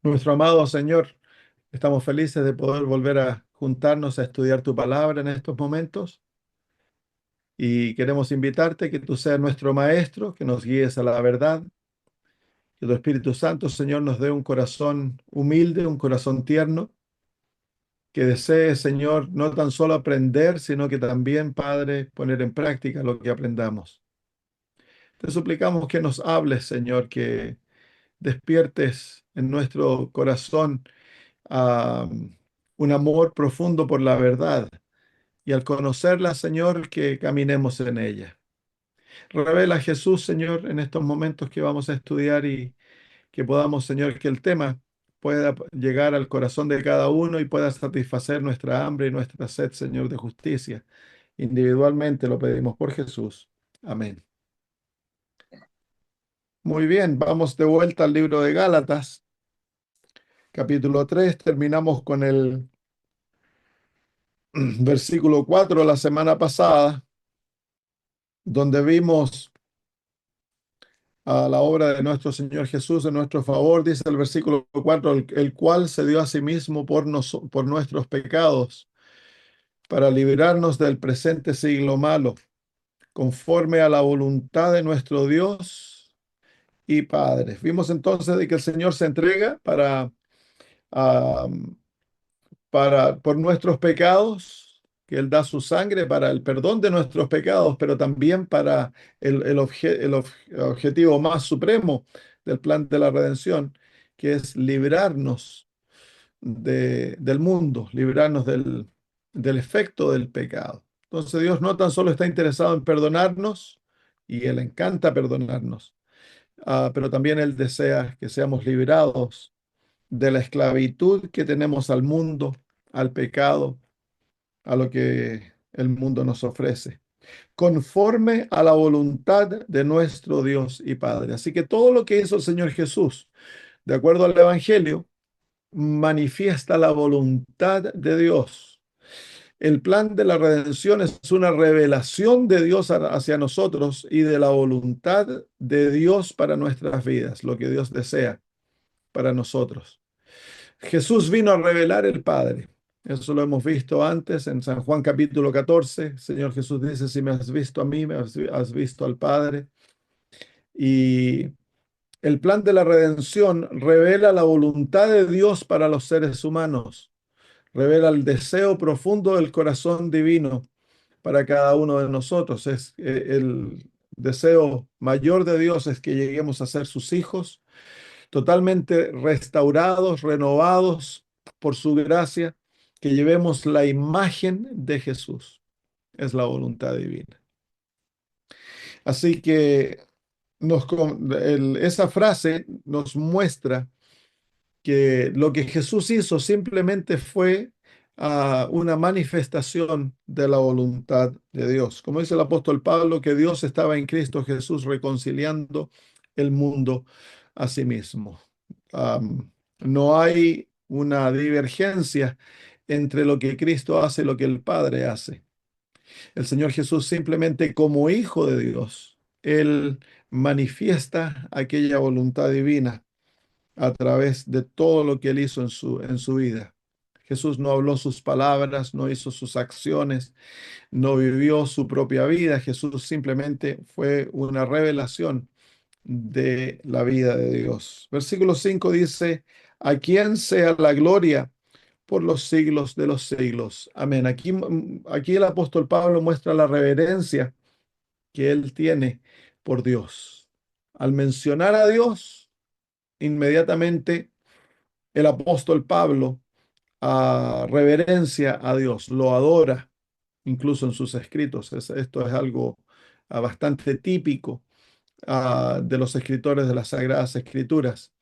Nuestro amado Señor, estamos felices de poder volver a juntarnos a estudiar tu palabra en estos momentos y queremos invitarte que tú seas nuestro maestro, que nos guíes a la verdad, que tu Espíritu Santo, Señor, nos dé un corazón humilde, un corazón tierno, que desee, Señor, no tan solo aprender, sino que también, Padre, poner en práctica lo que aprendamos. Te suplicamos que nos hables, Señor, que despiertes en nuestro corazón a un amor profundo por la verdad y al conocerla, Señor, que caminemos en ella. Revela a Jesús, Señor, en estos momentos que vamos a estudiar y que podamos, Señor, que el tema pueda llegar al corazón de cada uno y pueda satisfacer nuestra hambre y nuestra sed, Señor, de justicia. Individualmente lo pedimos por Jesús. Amén. Muy bien, vamos de vuelta al libro de Gálatas, capítulo 3. Terminamos con el versículo 4 la semana pasada, donde vimos a la obra de nuestro Señor Jesús en nuestro favor, dice el versículo 4, el cual se dio a sí mismo por nuestros pecados, para librarnos del presente siglo malo, conforme a la voluntad de nuestro Dios y Padre. Vimos entonces de que el Señor se entrega ah, por nuestros pecados, que Él da su sangre para el perdón de nuestros pecados, pero también para el objetivo más supremo del plan de la redención, que es librarnos del mundo, librarnos del efecto del pecado. Entonces Dios no tan solo está interesado en perdonarnos, y Él encanta perdonarnos, pero también Él desea que seamos liberados de la esclavitud que tenemos al mundo, al pecado, a lo que el mundo nos ofrece, conforme a la voluntad de nuestro Dios y Padre. Así que todo lo que hizo el Señor Jesús, de acuerdo al Evangelio, manifiesta la voluntad de Dios. El plan de la redención es una revelación de Dios hacia nosotros y de la voluntad de Dios para nuestras vidas, lo que Dios desea para nosotros. Jesús vino a revelar el Padre. Eso lo hemos visto antes en San Juan capítulo 14. El Señor Jesús dice, si me has visto a mí, me has visto al Padre. Y el plan de la redención revela la voluntad de Dios para los seres humanos. Revela el deseo profundo del corazón divino para cada uno de nosotros. Es el deseo mayor de Dios es que lleguemos a ser sus hijos totalmente restaurados, renovados por su gracia, que llevemos la imagen de Jesús. Es la voluntad divina. Así que esa frase nos muestra que lo que Jesús hizo simplemente fue una manifestación de la voluntad de Dios. Como dice el apóstol Pablo, que Dios estaba en Cristo Jesús reconciliando el mundo a sí mismo. No hay una divergencia entre lo que Cristo hace y lo que el Padre hace. El Señor Jesús simplemente como hijo de Dios, Él manifiesta aquella voluntad divina a través de todo lo que Él hizo en su vida. Jesús no habló sus palabras, no hizo sus acciones, no vivió su propia vida. Jesús simplemente fue una revelación de la vida de Dios. Versículo 5 dice, a quien sea la gloria por los siglos de los siglos. Amén. Aquí el apóstol Pablo muestra la reverencia que él tiene por Dios. Al mencionar a Dios, inmediatamente el apóstol Pablo reverencia a Dios, lo adora, incluso en sus escritos. Esto es algo bastante típico de los escritores de las Sagradas Escrituras,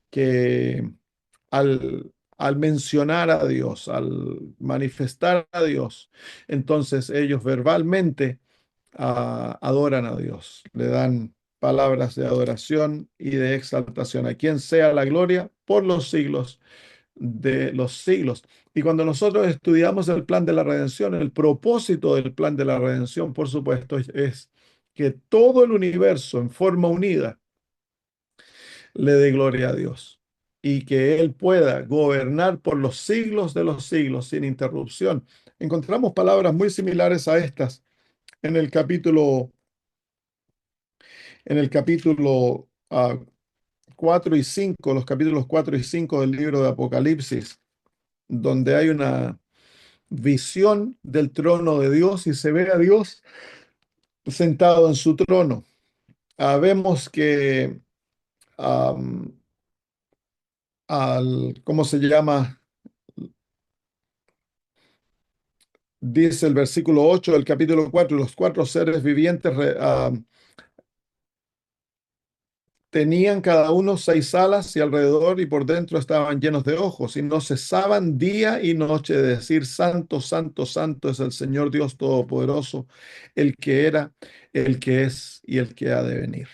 que al mencionar a Dios, al manifestar a Dios, entonces ellos verbalmente adoran a Dios, le dan palabras de adoración y de exaltación. A quien sea la gloria por los siglos de los siglos. Y cuando nosotros estudiamos el plan de la redención, el propósito del plan de la redención, por supuesto, es que todo el universo en forma unida le dé gloria a Dios y que Él pueda gobernar por los siglos de los siglos sin interrupción. Encontramos palabras muy similares a estas en el capítulo 4 y 5, los capítulos 4 y 5 del libro de Apocalipsis, donde hay una visión del trono de Dios y se ve a Dios sentado en su trono. Vemos que am, ¿cómo se llama? Dice el versículo 8 del capítulo 4: los cuatro seres vivientes tenían cada uno 6 alas y alrededor y por dentro estaban llenos de ojos y no cesaban día y noche de decir: Santo, santo, santo es el Señor Dios Todopoderoso, el que era, el que es y el que ha de venir.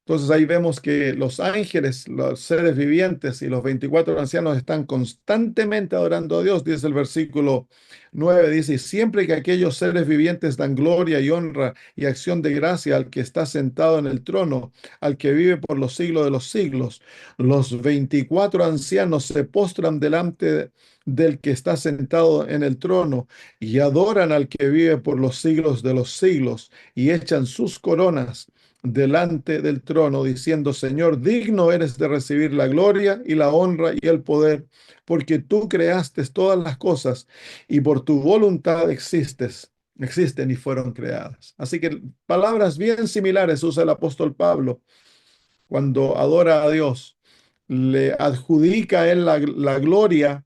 Entonces ahí vemos que los ángeles, los seres vivientes y los 24 ancianos están constantemente adorando a Dios. Dice el versículo 9, dice: y siempre que aquellos seres vivientes dan gloria y honra y acción de gracia al que está sentado en el trono, al que vive por los siglos de los siglos, los 24 ancianos se postran delante del que está sentado en el trono y adoran al que vive por los siglos de los siglos y echan sus coronas delante del trono, diciendo: Señor, digno eres de recibir la gloria y la honra y el poder, porque tú creaste todas las cosas y por tu voluntad existen y fueron creadas. Así que palabras bien similares usa el apóstol Pablo cuando adora a Dios. Le adjudica a él la gloria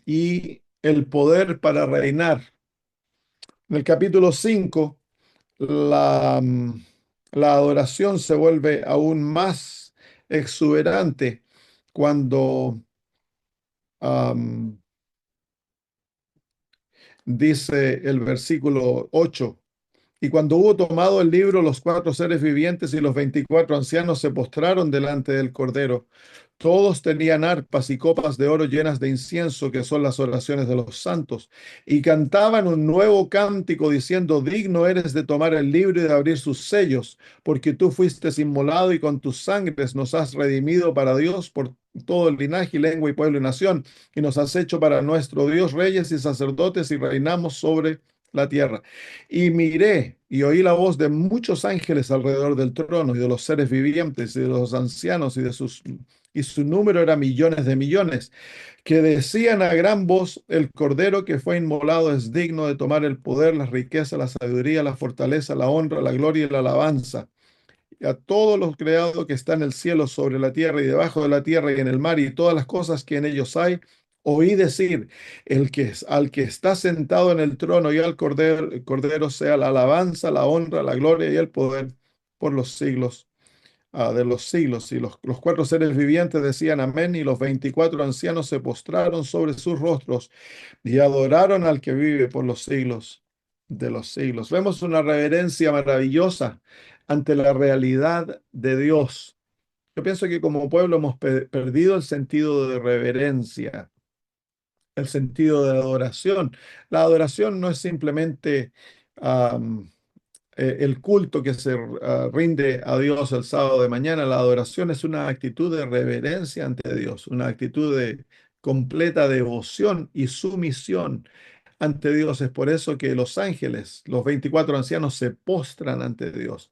y el poder para reinar. En el capítulo 5 la adoración se vuelve aún más exuberante cuando am, dice el versículo 8: y cuando hubo tomado el libro, los cuatro seres vivientes y los 24 ancianos se postraron delante del Cordero. Todos tenían arpas y copas de oro llenas de incienso, que son las oraciones de los santos, y cantaban un nuevo cántico diciendo: digno eres de tomar el libro y de abrir sus sellos, porque tú fuiste inmolado y con tus sangres nos has redimido para Dios por todo el linaje, lengua y pueblo y nación, y nos has hecho para nuestro Dios reyes y sacerdotes y reinamos sobre la tierra. Y miré y oí la voz de muchos ángeles alrededor del trono y de los seres vivientes y de los ancianos y su número era millones de millones, que decían a gran voz: el Cordero que fue inmolado es digno de tomar el poder, la riqueza, la sabiduría, la fortaleza, la honra, la gloria y la alabanza. Y a todos los creados que están en el cielo, sobre la tierra y debajo de la tierra y en el mar y todas las cosas que en ellos hay, oí decir: al que está sentado en el trono y al Cordero sea la alabanza, la honra, la gloria y el poder por los siglos de los siglos. Y los cuatro seres vivientes decían: amén. Y los 24 ancianos se postraron sobre sus rostros y adoraron al que vive por los siglos de los siglos. Vemos una reverencia maravillosa ante la realidad de Dios. Yo pienso que como pueblo hemos perdido el sentido de reverencia, el sentido de adoración. La adoración no es simplemente el culto que se rinde a Dios el sábado de mañana. La adoración es una actitud de reverencia ante Dios, una actitud de completa devoción y sumisión ante Dios. Es por eso que los ángeles, los 24 ancianos, se postran ante Dios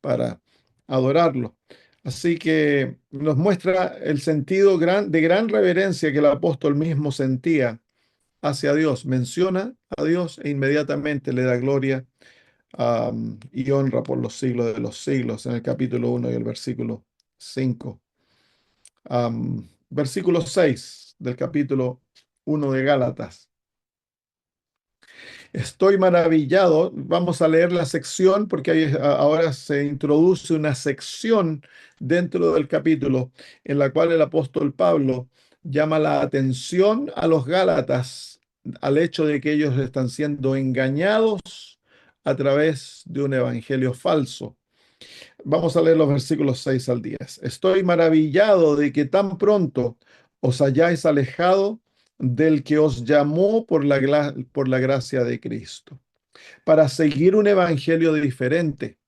para adorarlo. Así que nos muestra el sentido de gran reverencia que el apóstol mismo sentía hacia Dios. Menciona a Dios e inmediatamente le da gloria y honra por los siglos de los siglos, en el capítulo 1 y el versículo 5. Versículo 6 del capítulo 1 de Gálatas. Estoy maravillado. Vamos a leer la sección porque ahora se introduce una sección dentro del capítulo en la cual el apóstol Pablo llama la atención a los Gálatas al hecho de que ellos están siendo engañados a través de un evangelio falso. Vamos a leer los versículos 6 al 10. Estoy maravillado de que tan pronto os hayáis alejado del que os llamó por la gracia de Cristo, para seguir un evangelio diferente,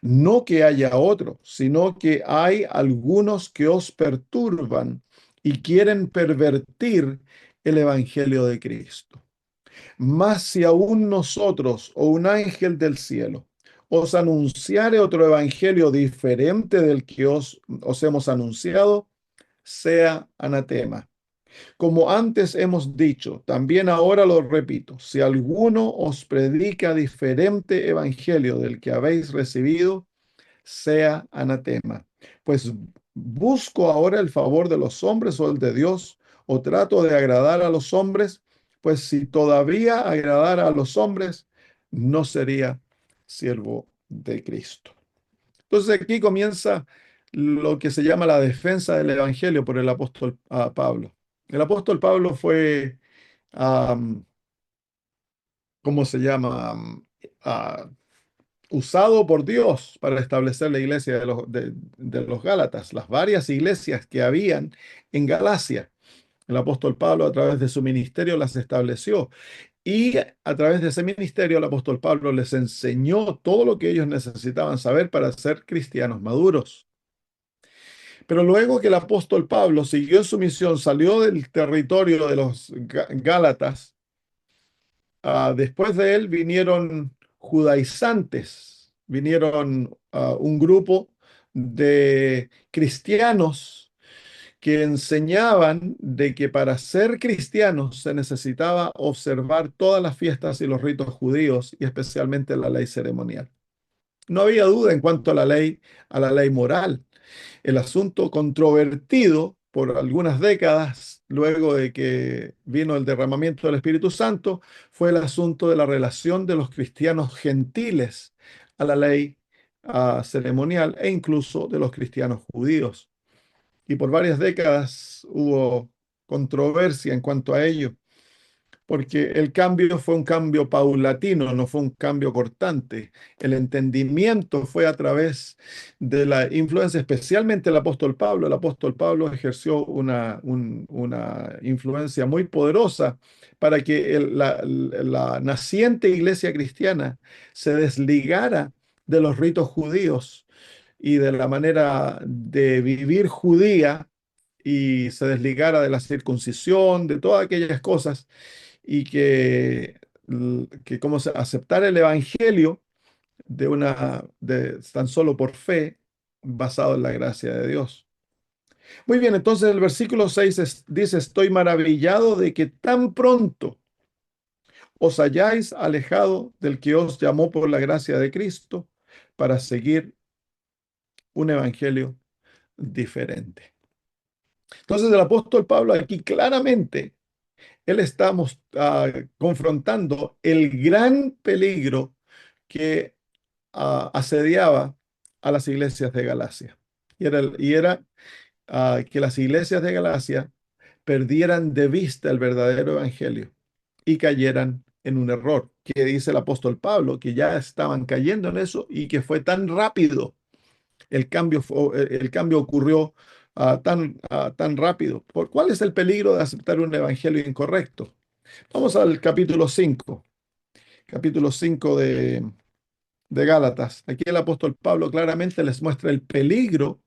No que haya otro, sino que hay algunos que os perturban y quieren pervertir el evangelio de Cristo. Mas si aún nosotros o un ángel del cielo os anunciare otro evangelio diferente del que os hemos anunciado, sea anatema. Como antes hemos dicho, también ahora lo repito, si alguno os predica diferente evangelio del que habéis recibido, sea anatema. Pues busco ahora el favor de los hombres o el de Dios, o trato de agradar a los hombres, pues si todavía agradara a los hombres, no sería siervo de Cristo. Entonces aquí comienza lo que se llama la defensa del Evangelio por el apóstol Pablo. El apóstol Pablo fue, um, ¿cómo se llama? Ah, usado por Dios para establecer la iglesia de los Gálatas, las varias iglesias que habían en Galacia. El apóstol Pablo a través de su ministerio las estableció y a través de ese ministerio el apóstol Pablo les enseñó todo lo que ellos necesitaban saber para ser cristianos maduros. Pero luego que el apóstol Pablo siguió su misión, salió del territorio de los Gálatas, después de él vinieron judaizantes, vinieron un grupo de cristianos que enseñaban de que para ser cristianos se necesitaba observar todas las fiestas y los ritos judíos y especialmente la ley ceremonial. No había duda en cuanto a la ley moral. El asunto controvertido por algunas décadas, luego de que vino el derramamiento del Espíritu Santo, fue el asunto de la relación de los cristianos gentiles a la ley ceremonial e incluso de los cristianos judíos. Y por varias décadas hubo controversia en cuanto a ello porque el cambio fue un cambio paulatino, no fue un cambio cortante. El entendimiento fue a través de la influencia, especialmente el apóstol Pablo. El apóstol Pablo ejerció una influencia muy poderosa para que la naciente iglesia cristiana se desligara de los ritos judíos y de la manera de vivir judía y se desligara de la circuncisión, de todas aquellas cosas y que como aceptar el evangelio de tan solo por fe, basado en la gracia de Dios. Muy bien, entonces el versículo 6 dice, estoy maravillado de que tan pronto os hayáis alejado del que os llamó por la gracia de Cristo para seguir un evangelio diferente. Entonces el apóstol Pablo aquí claramente él está confrontando el gran peligro que asediaba a las iglesias de Galacia. Y era que las iglesias de Galacia perdieran de vista el verdadero evangelio y cayeran en un error, que dice el apóstol Pablo, que ya estaban cayendo en eso y que fue tan rápido. El cambio ocurrió tan rápido. ¿Cuál es el peligro de aceptar un evangelio incorrecto? Vamos al capítulo 5 de Gálatas. Aquí el apóstol Pablo claramente les muestra el peligro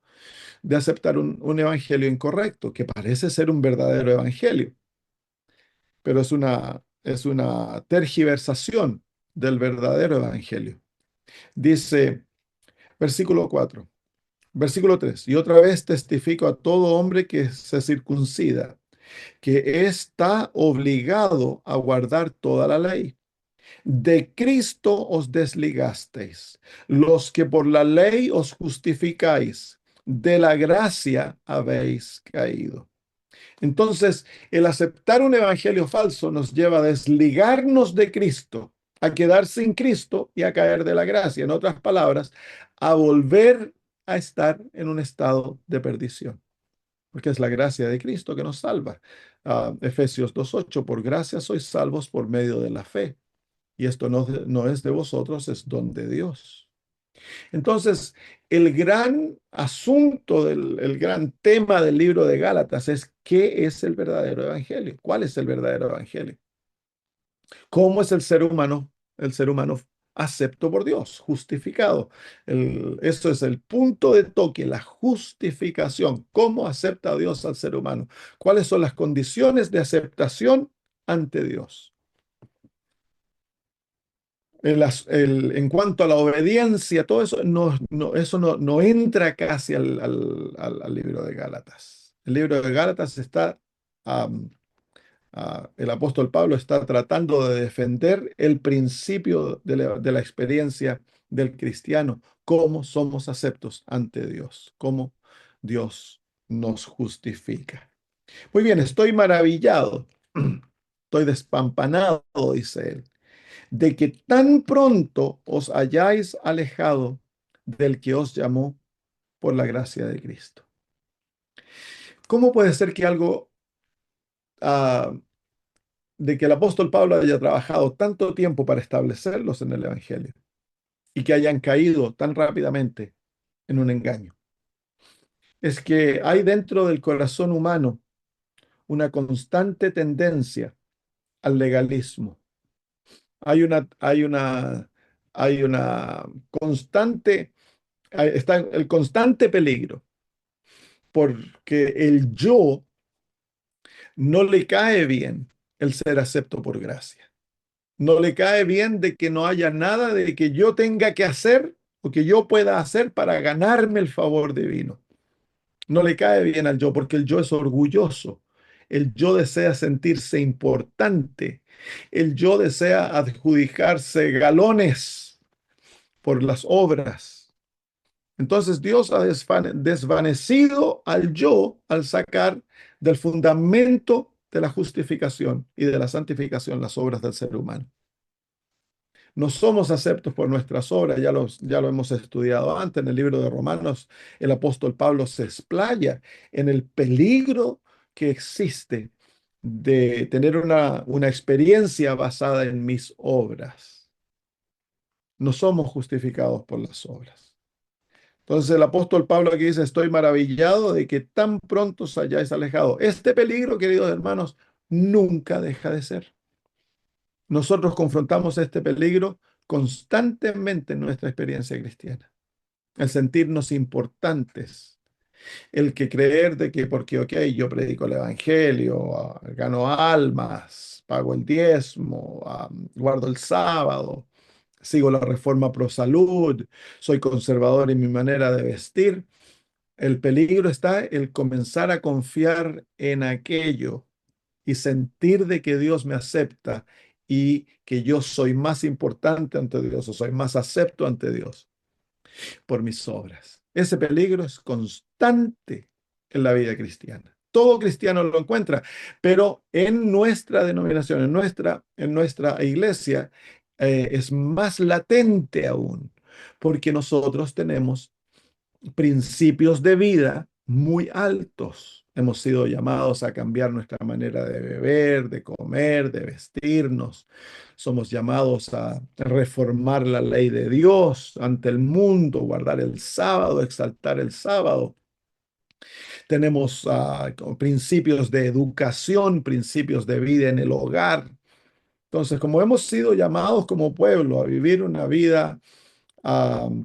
de aceptar un evangelio incorrecto, que parece ser un verdadero evangelio, pero es una tergiversación del verdadero evangelio. Dice, versículo 4. Versículo 3. Y otra vez testifico a todo hombre que se circuncida, que está obligado a guardar toda la ley. De Cristo os desligasteis, los que por la ley os justificáis, de la gracia habéis caído. Entonces, el aceptar un evangelio falso nos lleva a desligarnos de Cristo, a quedar sin Cristo y a caer de la gracia. En otras palabras, a volver a estar en un estado de perdición, porque es la gracia de Cristo que nos salva. Efesios 2:8, por gracia sois salvos por medio de la fe. Y esto no es de vosotros, es don de Dios. Entonces, el gran asunto, el gran tema del libro de Gálatas es qué es el verdadero evangelio, cuál es el verdadero evangelio, cómo es el ser humano acepto por Dios, justificado. Eso es el punto de toque, la justificación. ¿Cómo acepta Dios al ser humano? ¿Cuáles son las condiciones de aceptación ante Dios? En cuanto a la obediencia, todo eso no entra casi al libro de Gálatas. El libro de Gálatas está, el apóstol Pablo está tratando de defender el principio de la experiencia del cristiano, cómo somos aceptos ante Dios, cómo Dios nos justifica. Muy bien, estoy maravillado, estoy despampanado, dice él, de que tan pronto os hayáis alejado del que os llamó por la gracia de Cristo. ¿Cómo puede ser que algo ah, de que el apóstol Pablo haya trabajado tanto tiempo para establecerlos en el Evangelio y que hayan caído tan rápidamente en un engaño? Es que hay dentro del corazón humano una constante tendencia al legalismo. Hay una constante, está el constante peligro, porque el yo no le cae bien el ser acepto por gracia. No le cae bien de que no haya nada de que yo tenga que hacer o que yo pueda hacer para ganarme el favor divino. No le cae bien al yo porque el yo es orgulloso. El yo desea sentirse importante. El yo desea adjudicarse galones por las obras. Entonces Dios ha desvanecido al yo al sacar del fundamento de la justificación y de la santificación las obras del ser humano. No somos aceptos por nuestras obras, ya lo hemos estudiado antes en el libro de Romanos. El apóstol Pablo se explaya en el peligro que existe de tener una experiencia basada en mis obras. No somos justificados por las obras. Entonces el apóstol Pablo aquí dice, estoy maravillado de que tan pronto os hayáis alejado. Este peligro, queridos hermanos, nunca deja de ser. Nosotros confrontamos este peligro constantemente en nuestra experiencia cristiana. El sentirnos importantes, el que creer de que porque, ok, yo predico el evangelio, gano almas, pago el diezmo, guardo el sábado, sigo la reforma pro salud, soy conservador en mi manera de vestir. El peligro está el comenzar a confiar en aquello y sentir de que Dios me acepta y que yo soy más importante ante Dios o soy más acepto ante Dios por mis obras. Ese peligro es constante en la vida cristiana. Todo cristiano lo encuentra, pero en nuestra denominación, en nuestra iglesia, es más latente aún, porque nosotros tenemos principios de vida muy altos. Hemos sido llamados a cambiar nuestra manera de beber, de comer, de vestirnos. Somos llamados a reformar la ley de Dios ante el mundo, guardar el sábado, exaltar el sábado. Tenemos principios de educación, principios de vida en el hogar. Entonces, como hemos sido llamados como pueblo a vivir una vida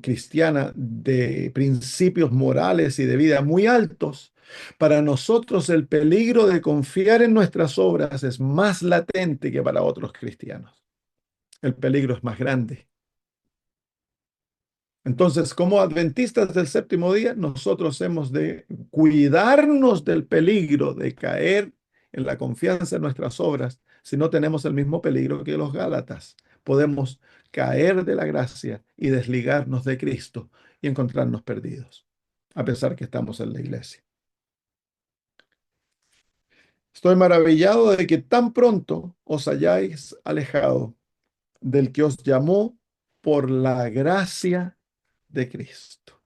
cristiana de principios morales y de vida muy altos, para nosotros el peligro de confiar en nuestras obras es más latente que para otros cristianos. El peligro es más grande. Entonces, como adventistas del séptimo día, nosotros hemos de cuidarnos del peligro de caer en la confianza en nuestras obras si no tenemos el mismo peligro que los Gálatas. Podemos caer de la gracia y desligarnos de Cristo y encontrarnos perdidos, a pesar que estamos en la iglesia. Estoy maravillado de que tan pronto os hayáis alejado del que os llamó por la gracia de Cristo.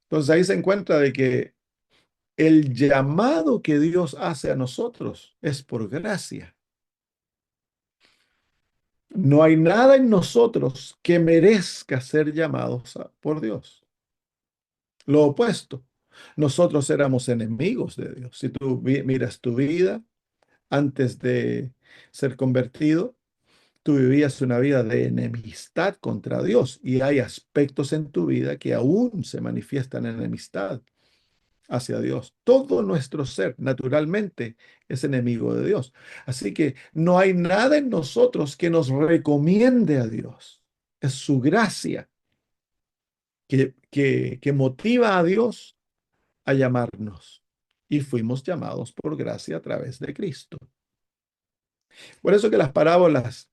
Entonces ahí se encuentra de que el llamado que Dios hace a nosotros es por gracia. No hay nada en nosotros que merezca ser llamados por Dios. Lo opuesto, nosotros éramos enemigos de Dios. Si tú miras tu vida antes de ser convertido, tú vivías una vida de enemistad contra Dios y hay aspectos en tu vida que aún se manifiestan en enemistad hacia Dios. Todo nuestro ser, naturalmente, es enemigo de Dios. Así que no hay nada en nosotros que nos recomiende a Dios. Es su gracia que motiva a Dios a llamarnos. Y fuimos llamados por gracia a través de Cristo. Por eso que las parábolas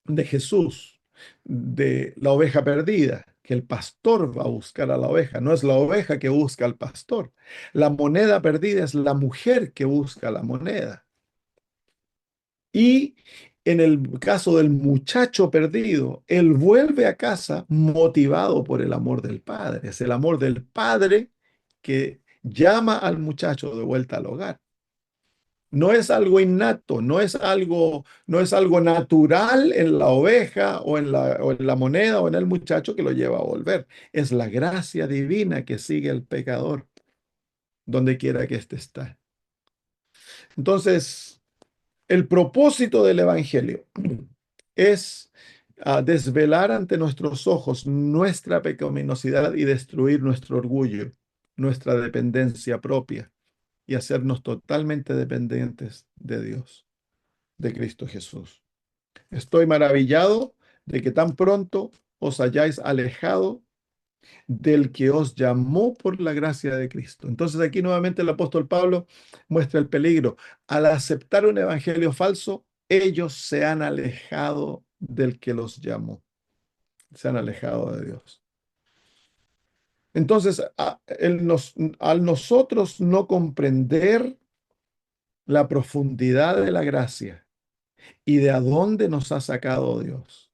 de Jesús, de la oveja perdida, que el pastor va a buscar a la oveja, no es la oveja que busca al pastor. La moneda perdida es la mujer que busca la moneda. Y en el caso del muchacho perdido, él vuelve a casa motivado por el amor del padre. Es el amor del padre que llama al muchacho de vuelta al hogar. No es algo innato, no es algo natural en la oveja o en la moneda o en el muchacho que lo lleva a volver. Es la gracia divina que sigue al pecador donde quiera que éste está. Entonces, el propósito del Evangelio es desvelar ante nuestros ojos nuestra pecaminosidad y destruir nuestro orgullo, nuestra dependencia propia y hacernos totalmente dependientes de Dios, de Cristo Jesús. Estoy maravillado de que tan pronto os hayáis alejado del que os llamó por la gracia de Cristo. Entonces aquí nuevamente el apóstol Pablo muestra el peligro. Al aceptar un evangelio falso, ellos se han alejado del que los llamó, se han alejado de Dios. Entonces, al nosotros no comprender la profundidad de la gracia y de a dónde nos ha sacado Dios,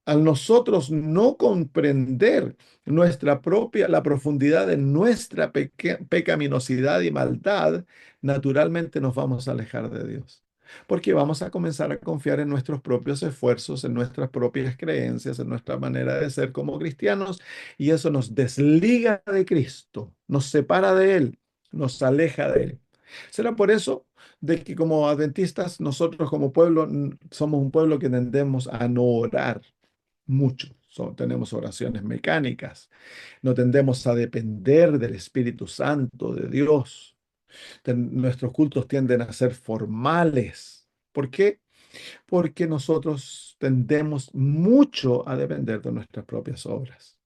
al nosotros no comprender la profundidad de nuestra pecaminosidad y maldad, naturalmente nos vamos a alejar de Dios. Porque vamos a comenzar a confiar en nuestros propios esfuerzos, en nuestras propias creencias, en nuestra manera de ser como cristianos, y eso nos desliga de Cristo, nos separa de Él, nos aleja de Él. Será por eso de que como adventistas, nosotros como pueblo somos un pueblo que tendemos a no orar mucho. Tenemos oraciones mecánicas, no tendemos a depender del Espíritu Santo de Dios. Nuestros cultos tienden a ser formales. ¿Por qué? Porque nosotros tendemos mucho a depender de nuestras propias obras.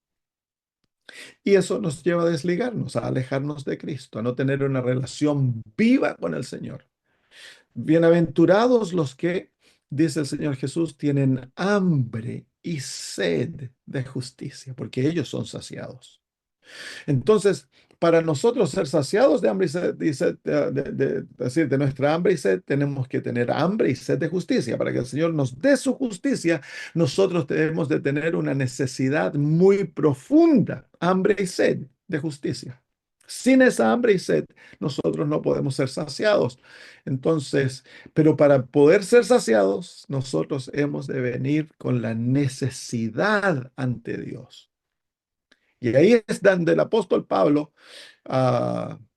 Y eso nos lleva a desligarnos, a alejarnos de Cristo, a no tener una relación viva con el Señor. Bienaventurados los que, dice el Señor Jesús, tienen hambre y sed de justicia, porque ellos son saciados. Entonces, para nosotros ser saciados de hambre y sed, decir, de nuestra hambre y sed, tenemos que tener hambre y sed de justicia. Para que el Señor nos dé su justicia, nosotros debemos de tener una necesidad muy profunda, hambre y sed de justicia. Sin esa hambre y sed, nosotros no podemos ser saciados. Entonces, pero para poder ser saciados, nosotros hemos de venir con la necesidad ante Dios. Y ahí es donde el apóstol Pablo,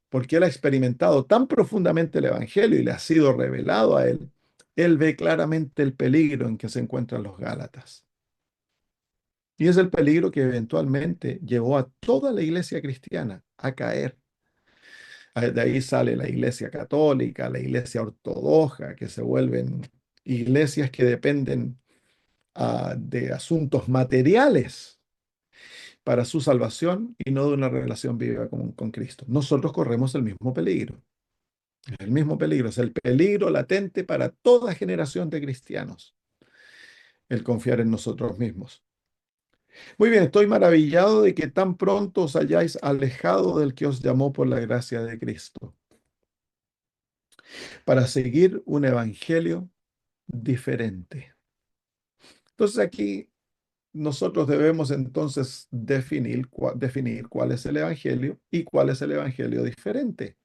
porque él ha experimentado tan profundamente el Evangelio y le ha sido revelado a él ve claramente el peligro en que se encuentran los Gálatas. Y es el peligro que eventualmente llevó a toda la iglesia cristiana a caer. De ahí sale la iglesia católica, la iglesia ortodoxa, que se vuelven iglesias que dependen de asuntos materiales para su salvación y no de una relación viva con Cristo. Nosotros corremos el mismo peligro. El mismo peligro, es el peligro latente para toda generación de cristianos, el confiar en nosotros mismos. Muy bien, estoy maravillado de que tan pronto os hayáis alejado del que os llamó por la gracia de Cristo, para seguir un evangelio diferente. Entonces aquí nosotros debemos entonces definir cuál es el evangelio y cuál es el evangelio diferente.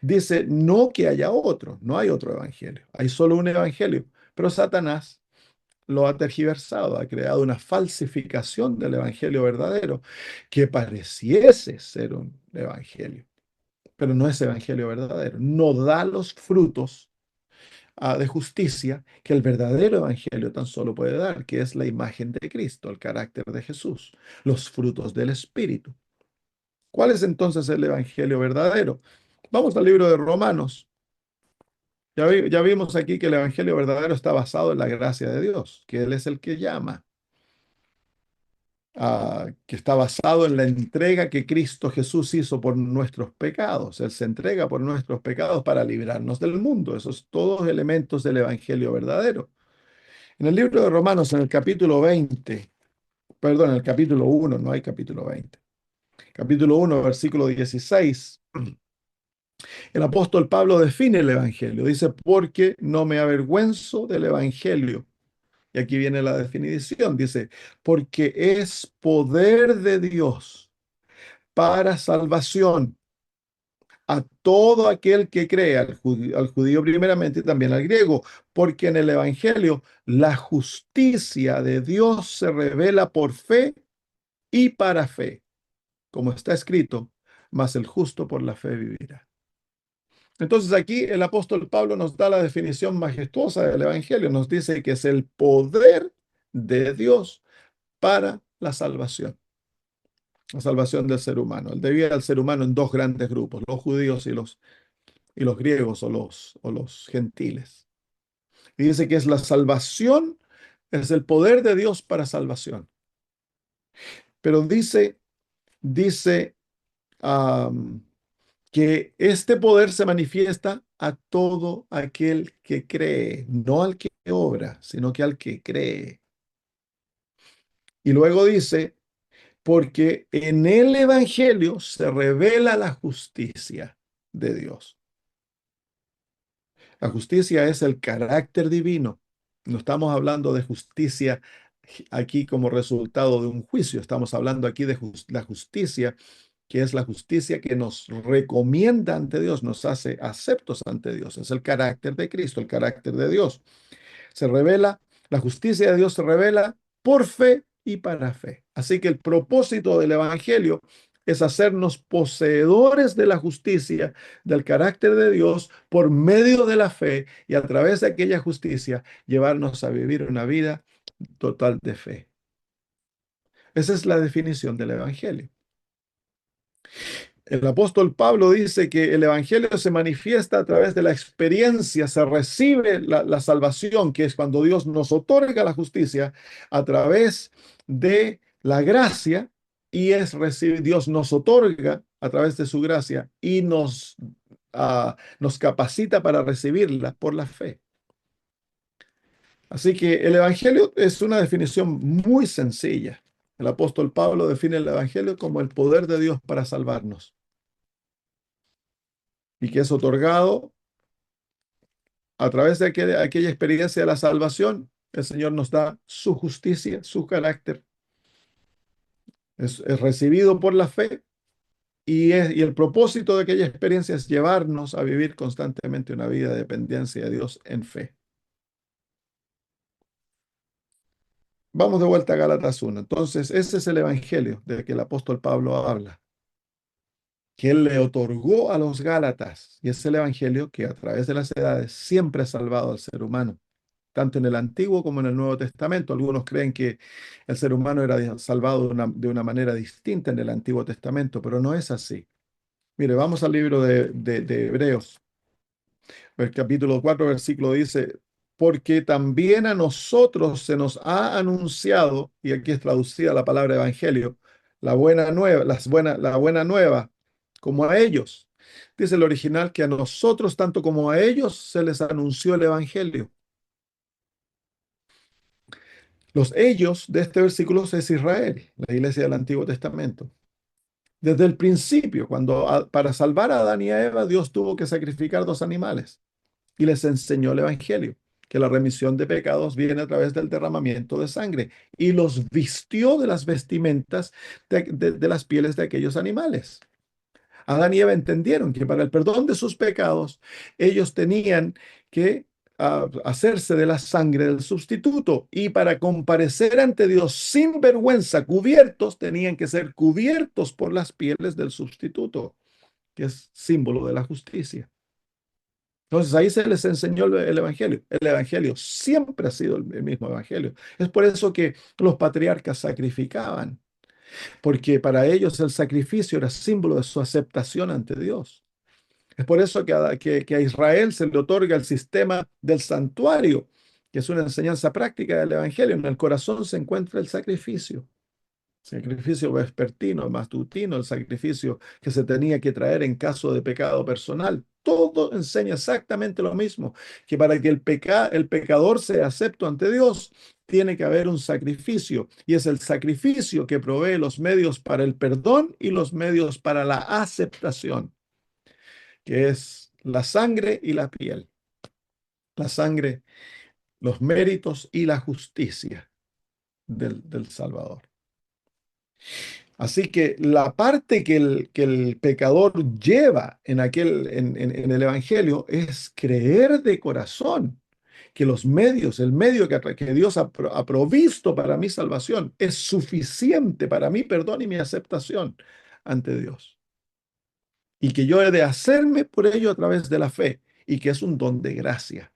Dice, no que haya otro, no hay otro evangelio, hay solo un evangelio, pero Satanás lo ha tergiversado, ha creado una falsificación del evangelio verdadero que pareciese ser un evangelio, pero no es evangelio verdadero, no da los frutos de justicia que el verdadero evangelio tan solo puede dar, que es la imagen de Cristo, el carácter de Jesús, los frutos del Espíritu. ¿Cuál es entonces el evangelio verdadero? Vamos al libro de Romanos. Ya vimos aquí que el evangelio verdadero está basado en la gracia de Dios, que Él es el que llama, que está basado en la entrega que Cristo Jesús hizo por nuestros pecados. Él se entrega por nuestros pecados para librarnos del mundo. Esos todos elementos del evangelio verdadero. En el libro de Romanos, en el capítulo 20, perdón, en el capítulo 1, no hay capítulo 20. Capítulo 1, versículo 16, el apóstol Pablo define el evangelio. Dice, porque no me avergüenzo del evangelio. Y aquí viene la definición. Dice, porque es poder de Dios para salvación a todo aquel que cree, al judío primeramente y también al griego, porque en el evangelio la justicia de Dios se revela por fe y para fe, como está escrito, mas el justo por la fe vivirá. Entonces aquí el apóstol Pablo nos da la definición majestuosa del evangelio, nos dice que es el poder de Dios para la salvación del ser humano. Él divide al ser humano en dos grandes grupos, los judíos y los griegos o los gentiles. Y dice que es la salvación, es el poder de Dios para salvación. Pero dice um, que este poder se manifiesta a todo aquel que cree, no al que obra, sino que al que cree. Y luego dice, porque en el Evangelio se revela la justicia de Dios. La justicia es el carácter divino. No estamos hablando de justicia aquí como resultado de un juicio, estamos hablando aquí de la justicia, que es la justicia que nos recomienda ante Dios, nos hace aceptos ante Dios. Es el carácter de Cristo, el carácter de Dios. Se revela, la justicia de Dios se revela por fe y para fe. Así que el propósito del Evangelio es hacernos poseedores de la justicia, del carácter de Dios, por medio de la fe y a través de aquella justicia, llevarnos a vivir una vida total de fe. Esa es la definición del Evangelio. El apóstol Pablo dice que el Evangelio se manifiesta a través de la experiencia, se recibe la salvación, que es cuando Dios nos otorga la justicia a través de la gracia, y Dios nos otorga a través de su gracia y nos capacita para recibirla por la fe. Así que el Evangelio es una definición muy sencilla. El apóstol Pablo define el Evangelio como el poder de Dios para salvarnos, y que es otorgado a través de aquella experiencia de la salvación. El Señor nos da su justicia, su carácter. Es recibido por la fe y el propósito de aquella experiencia es llevarnos a vivir constantemente una vida de dependencia de Dios en fe. Vamos de vuelta a Gálatas 1. Entonces, ese es el evangelio del que el apóstol Pablo habla, que él le otorgó a los Gálatas, y es el evangelio que a través de las edades siempre ha salvado al ser humano, tanto en el Antiguo como en el Nuevo Testamento. Algunos creen que el ser humano era salvado de una manera distinta en el Antiguo Testamento, pero no es así. Mire, vamos al libro de Hebreos, el capítulo 4, versículo dice, porque también a nosotros se nos ha anunciado, y aquí es traducida la palabra evangelio, la buena nueva, la buena nueva, como a ellos. Dice el original que a nosotros, tanto como a ellos, se les anunció el evangelio. Los ellos de este versículo es Israel, la iglesia del Antiguo Testamento. Desde el principio, para salvar a Adán y a Eva, Dios tuvo que sacrificar dos animales y les enseñó el Evangelio, que la remisión de pecados viene a través del derramamiento de sangre, y los vistió de las vestimentas de las pieles de aquellos animales. Adán y Eva entendieron que para el perdón de sus pecados, ellos tenían que hacerse de la sangre del sustituto, y para comparecer ante Dios sin vergüenza, cubiertos, tenían que ser cubiertos por las pieles del sustituto, que es símbolo de la justicia. Entonces ahí se les enseñó el Evangelio. El Evangelio siempre ha sido el mismo Evangelio. Es por eso que los patriarcas sacrificaban, porque para ellos el sacrificio era símbolo de su aceptación ante Dios. Es por eso que a Israel se le otorga el sistema del santuario, que es una enseñanza práctica del Evangelio. En el corazón se encuentra el sacrificio. Sacrificio vespertino, matutino, el sacrificio que se tenía que traer en caso de pecado personal. Todo enseña exactamente lo mismo, que para que el pecador sea acepto ante Dios, tiene que haber un sacrificio. Y es el sacrificio que provee los medios para el perdón y los medios para la aceptación, que es la sangre y la piel. La sangre, los méritos y la justicia del Salvador. Así que la parte que el pecador lleva en el Evangelio es creer de corazón que los medios, el medio que Dios ha provisto para mi salvación es suficiente para mi perdón y mi aceptación ante Dios. Y que yo he de hacerme por ello a través de la fe y que es un don de gracia.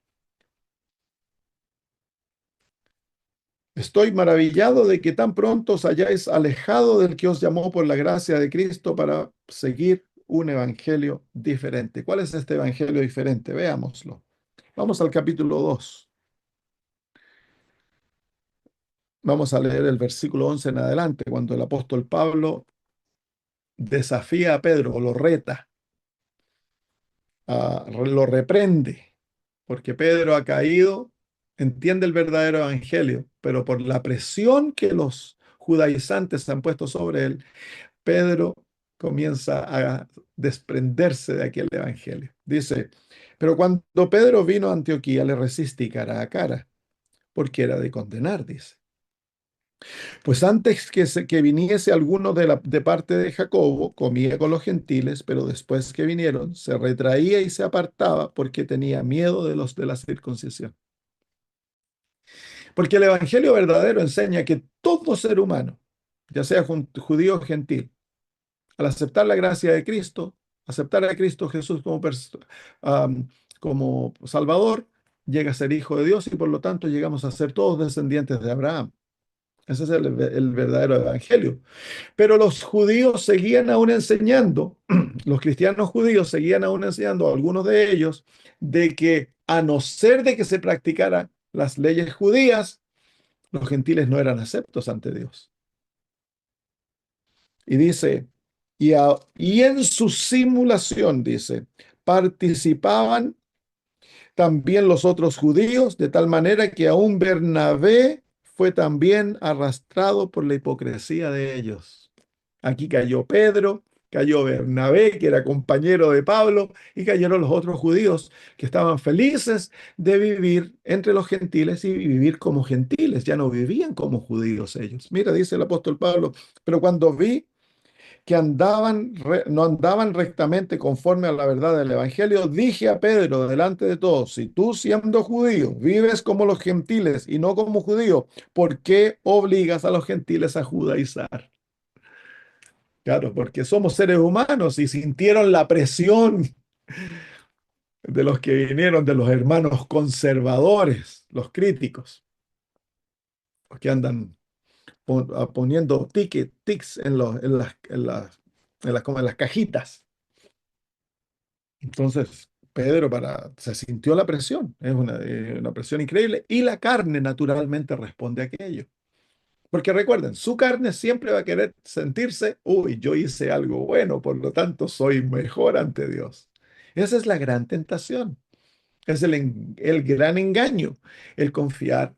Estoy maravillado de que tan pronto os hayáis alejado del que os llamó por la gracia de Cristo para seguir un evangelio diferente. ¿Cuál es este evangelio diferente? Veámoslo. Vamos al capítulo 2. Vamos a leer el versículo 11 en adelante, cuando el apóstol Pablo desafía a Pedro, o lo reta, lo reprende, porque Pedro ha caído, entiende el verdadero evangelio, pero por la presión que los judaizantes han puesto sobre él, Pedro comienza a desprenderse de aquel evangelio. Dice, pero cuando Pedro vino a Antioquía le resistí cara a cara, porque era de condenar, dice. Pues antes que viniese alguno de parte de Jacobo, comía con los gentiles, pero después que vinieron, se retraía y se apartaba porque tenía miedo de los de la circuncisión. Porque el evangelio verdadero enseña que todo ser humano, ya sea judío o gentil, al aceptar la gracia de Cristo, aceptar a Cristo Jesús como Salvador, llega a ser hijo de Dios y por lo tanto llegamos a ser todos descendientes de Abraham. Ese es el verdadero evangelio. Pero los judíos seguían aún enseñando, los cristianos judíos seguían aún enseñando, algunos de ellos, de que a no ser de que se practicaran las leyes judías, los gentiles no eran aceptos ante Dios. Y dice, y en su simulación, dice, participaban también los otros judíos, de tal manera que aún Bernabé fue también arrastrado por la hipocresía de ellos. Aquí cayó Pedro, cayó Bernabé, que era compañero de Pablo, y cayeron los otros judíos que estaban felices de vivir entre los gentiles y vivir como gentiles. Ya no vivían como judíos ellos. Mira, dice el apóstol Pablo, pero cuando vi que no andaban rectamente conforme a la verdad del Evangelio, dije a Pedro delante de todos, si tú siendo judío vives como los gentiles y no como judío, ¿por qué obligas a los gentiles a judaizar? Claro, porque somos seres humanos y sintieron la presión de los que vinieron de los hermanos conservadores, los críticos, los que andan poniendo tics como en las cajitas. Entonces, Pedro se sintió la presión, es una presión increíble, y la carne naturalmente responde a aquello. Porque recuerden, su carne siempre va a querer sentirse, uy, yo hice algo bueno, por lo tanto soy mejor ante Dios. Esa es la gran tentación, es el gran engaño, el confiar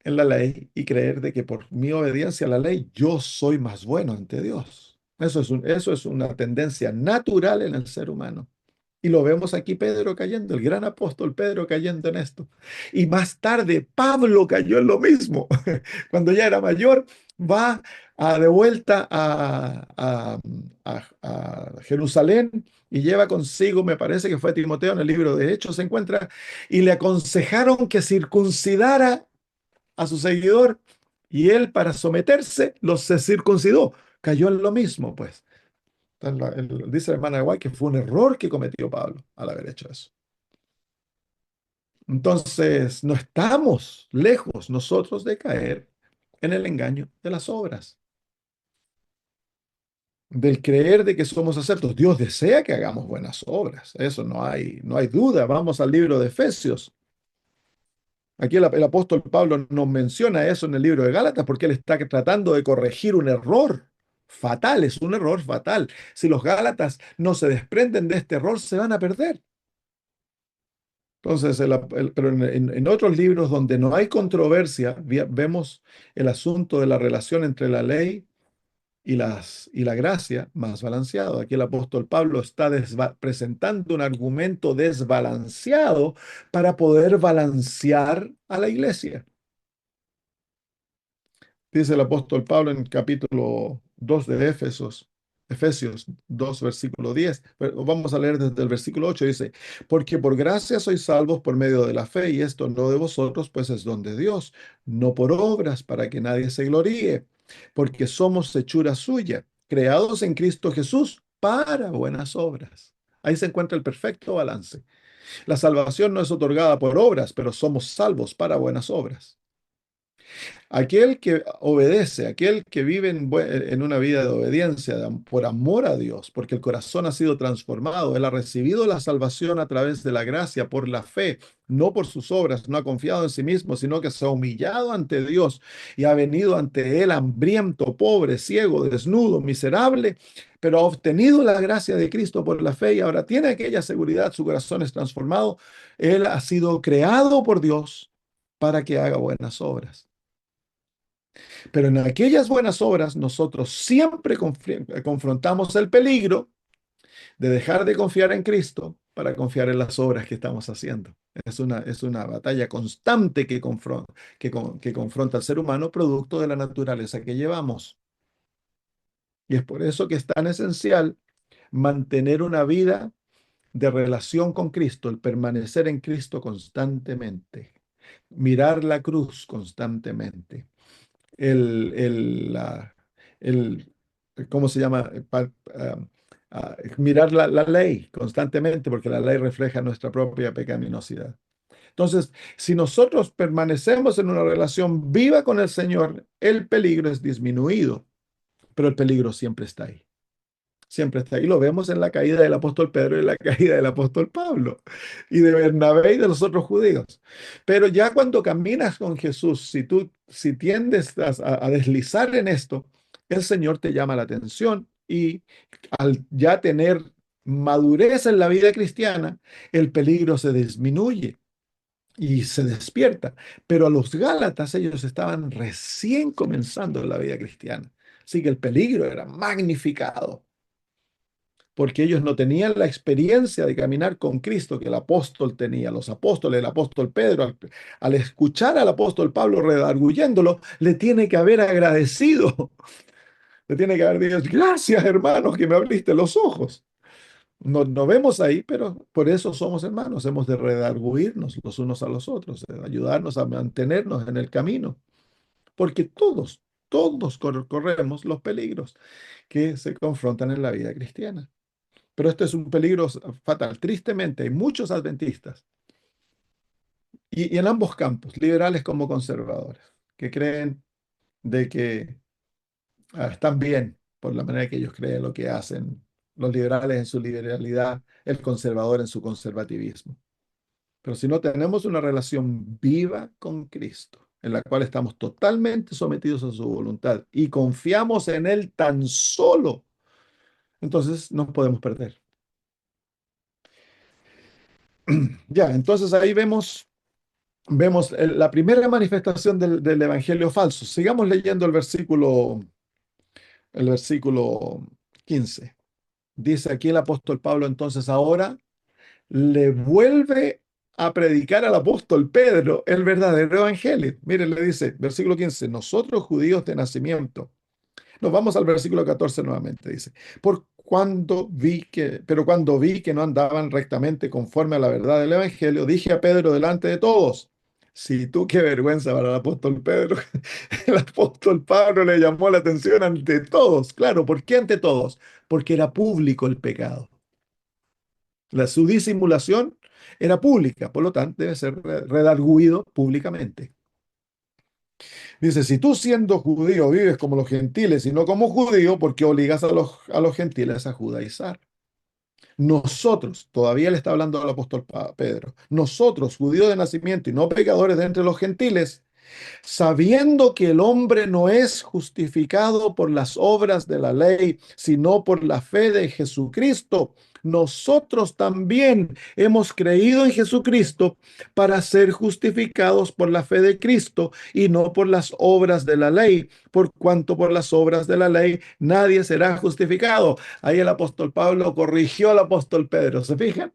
en la ley y creer de que por mi obediencia a la ley yo soy más bueno ante Dios. Eso es una tendencia natural en el ser humano. Y lo vemos aquí Pedro cayendo, el gran apóstol Pedro cayendo en esto. Y más tarde Pablo cayó en lo mismo. Cuando ya era mayor, va de vuelta a Jerusalén y lleva consigo, me parece que fue Timoteo, en el libro de Hechos se encuentra, y le aconsejaron que circuncidara a su seguidor y él para someterse los se circuncidó. Cayó en lo mismo, pues. Dice la hermana de White que fue un error que cometió Pablo al haber hecho eso. Entonces, no estamos lejos nosotros de caer en el engaño de las obras, del creer de que somos aceptos. Dios desea que hagamos buenas obras, eso no hay duda. Vamos al libro de Efesios. Aquí el apóstol Pablo nos menciona eso en el libro de Gálatas porque él está tratando de corregir un error fatal, es un error fatal. Si los Gálatas no se desprenden de este error, se van a perder. Entonces, pero en otros libros donde no hay controversia, vemos el asunto de la relación entre la ley y la gracia más balanceado. Aquí el apóstol Pablo está presentando un argumento desbalanceado para poder balancear a la iglesia. Dice el apóstol Pablo en capítulo 2 de Efesios 2, versículo 10. Pero vamos a leer desde el versículo 8. Dice, porque por gracia sois salvos por medio de la fe, y esto no de vosotros, pues es don de Dios, no por obras para que nadie se gloríe, porque somos hechura suya, creados en Cristo Jesús para buenas obras. Ahí se encuentra el perfecto balance. La salvación no es otorgada por obras, pero somos salvos para buenas obras. Aquel que obedece, aquel que vive en una vida de obediencia, por amor a Dios, porque el corazón ha sido transformado, él ha recibido la salvación a través de la gracia, por la fe, no por sus obras, no ha confiado en sí mismo, sino que se ha humillado ante Dios y ha venido ante él hambriento, pobre, ciego, desnudo, miserable, pero ha obtenido la gracia de Cristo por la fe y ahora tiene aquella seguridad, su corazón es transformado, él ha sido creado por Dios para que haga buenas obras. Pero en aquellas buenas obras nosotros siempre confrontamos el peligro de dejar de confiar en Cristo para confiar en las obras que estamos haciendo. Es una batalla constante que confronta al ser humano producto de la naturaleza que llevamos. Y es por eso que es tan esencial mantener una vida de relación con Cristo, el permanecer en Cristo constantemente, mirar la cruz constantemente el, el- ¿cómo se llama? Mirar la ley constantemente, porque la ley refleja nuestra propia pecaminosidad. Entonces, si nosotros permanecemos en una relación viva con el Señor, el peligro es disminuido, pero el peligro siempre está ahí. Siempre está ahí. Lo vemos en la caída del apóstol Pedro y la caída del apóstol Pablo y de Bernabé y de los otros judíos. Pero ya cuando caminas con Jesús, si tiendes a deslizar en esto, el Señor te llama la atención y al ya tener madurez en la vida cristiana, el peligro se disminuye y se despierta. Pero a los Gálatas ellos estaban recién comenzando en la vida cristiana. Así que el peligro era magnificado porque ellos no tenían la experiencia de caminar con Cristo que el apóstol tenía. Los apóstoles, el apóstol Pedro, al escuchar al apóstol Pablo redarguyéndolo, le tiene que haber agradecido, le tiene que haber dicho, gracias hermanos que me abriste los ojos. No vemos ahí, pero por eso somos hermanos, hemos de redarguirnos los unos a los otros, de ayudarnos a mantenernos en el camino, porque todos corremos los peligros que se confrontan en la vida cristiana. Pero este es un peligro fatal. Tristemente, hay muchos adventistas, y en ambos campos, liberales como conservadores, que creen de que están bien por la manera que ellos creen lo que hacen, los liberales en su liberalidad, el conservador en su conservativismo. Pero si no tenemos una relación viva con Cristo, en la cual estamos totalmente sometidos a su voluntad y confiamos en Él tan solo, entonces nos podemos perder. Ya, entonces ahí vemos la primera manifestación del evangelio falso. Sigamos leyendo el versículo 15. Dice aquí el apóstol Pablo, entonces ahora le vuelve a predicar al apóstol Pedro el verdadero evangelio. Miren, le dice, versículo 15, nosotros judíos de nacimiento. Nos vamos al versículo 14 nuevamente, dice, pero cuando vi que no andaban rectamente conforme a la verdad del evangelio, dije a Pedro delante de todos, si tú, qué vergüenza para el apóstol Pedro, el apóstol Pablo le llamó la atención ante todos. Claro, ¿por qué ante todos? Porque era público el pecado. Su disimulación era pública, por lo tanto debe ser redarguido públicamente. Dice, si tú siendo judío vives como los gentiles y no como judío, ¿por qué obligas a los gentiles a judaizar? Nosotros, todavía le está hablando al apóstol Pedro, nosotros, judíos de nacimiento y no pecadores de entre los gentiles, sabiendo que el hombre no es justificado por las obras de la ley, sino por la fe de Jesucristo. Nosotros también hemos creído en Jesucristo para ser justificados por la fe de Cristo y no por las obras de la ley, por cuanto por las obras de la ley nadie será justificado. Ahí el apóstol Pablo corrigió al apóstol Pedro, ¿se fijan?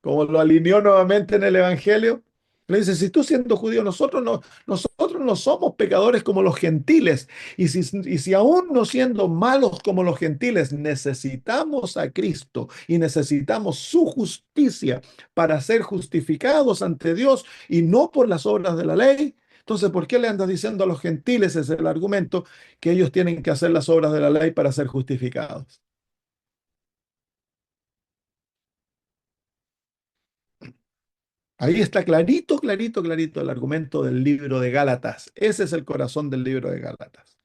Como lo alineó nuevamente en el Evangelio. Le dice, si tú siendo judío, nosotros no somos pecadores como los gentiles. Y si aún no siendo malos como los gentiles, necesitamos a Cristo y necesitamos su justicia para ser justificados ante Dios y no por las obras de la ley. Entonces, ¿por qué le andas diciendo a los gentiles, ese es el argumento, que ellos tienen que hacer las obras de la ley para ser justificados? Ahí está clarito, clarito, clarito el argumento del libro de Gálatas. Ese es el corazón del libro de Gálatas.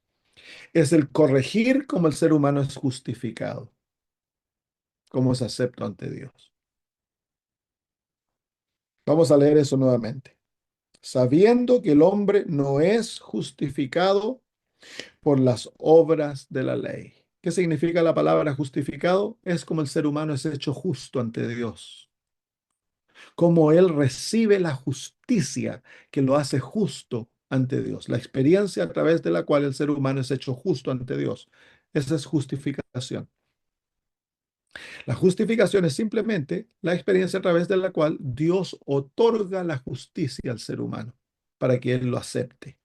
Es el corregir cómo el ser humano es justificado, cómo es acepto ante Dios. Vamos a leer eso nuevamente. Sabiendo que el hombre no es justificado por las obras de la ley. ¿Qué significa la palabra justificado? Es como el ser humano es hecho justo ante Dios, cómo él recibe la justicia que lo hace justo ante Dios, la experiencia a través de la cual el ser humano es hecho justo ante Dios. Esa es justificación. La justificación es simplemente la experiencia a través de la cual Dios otorga la justicia al ser humano para que él lo acepte.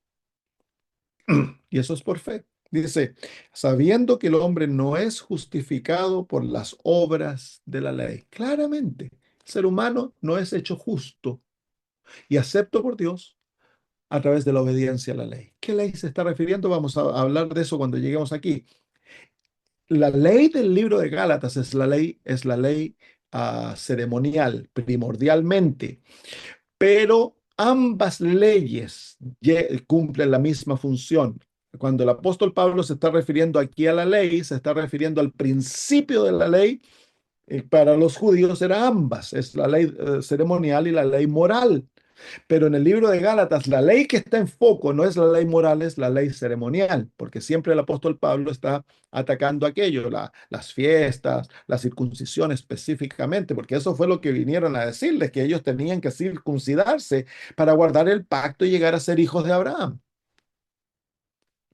Y eso es por fe. Dice, sabiendo que el hombre no es justificado por las obras de la ley. Claramente, el ser humano no es hecho justo y acepto por Dios a través de la obediencia a la ley. ¿Qué ley se está refiriendo? Vamos a hablar de eso cuando lleguemos aquí. La ley del libro de Gálatas es la ley ceremonial, primordialmente, pero ambas leyes cumplen la misma función. Cuando el apóstol Pablo se está refiriendo aquí a la ley, se está refiriendo al principio de la ley. Para los judíos era ambas, es la ley ceremonial y la ley moral. Pero en el libro de Gálatas, la ley que está en foco no es la ley moral, es la ley ceremonial, porque siempre el apóstol Pablo está atacando aquello, las fiestas, la circuncisión específicamente, porque eso fue lo que vinieron a decirles, que ellos tenían que circuncidarse para guardar el pacto y llegar a ser hijos de Abraham.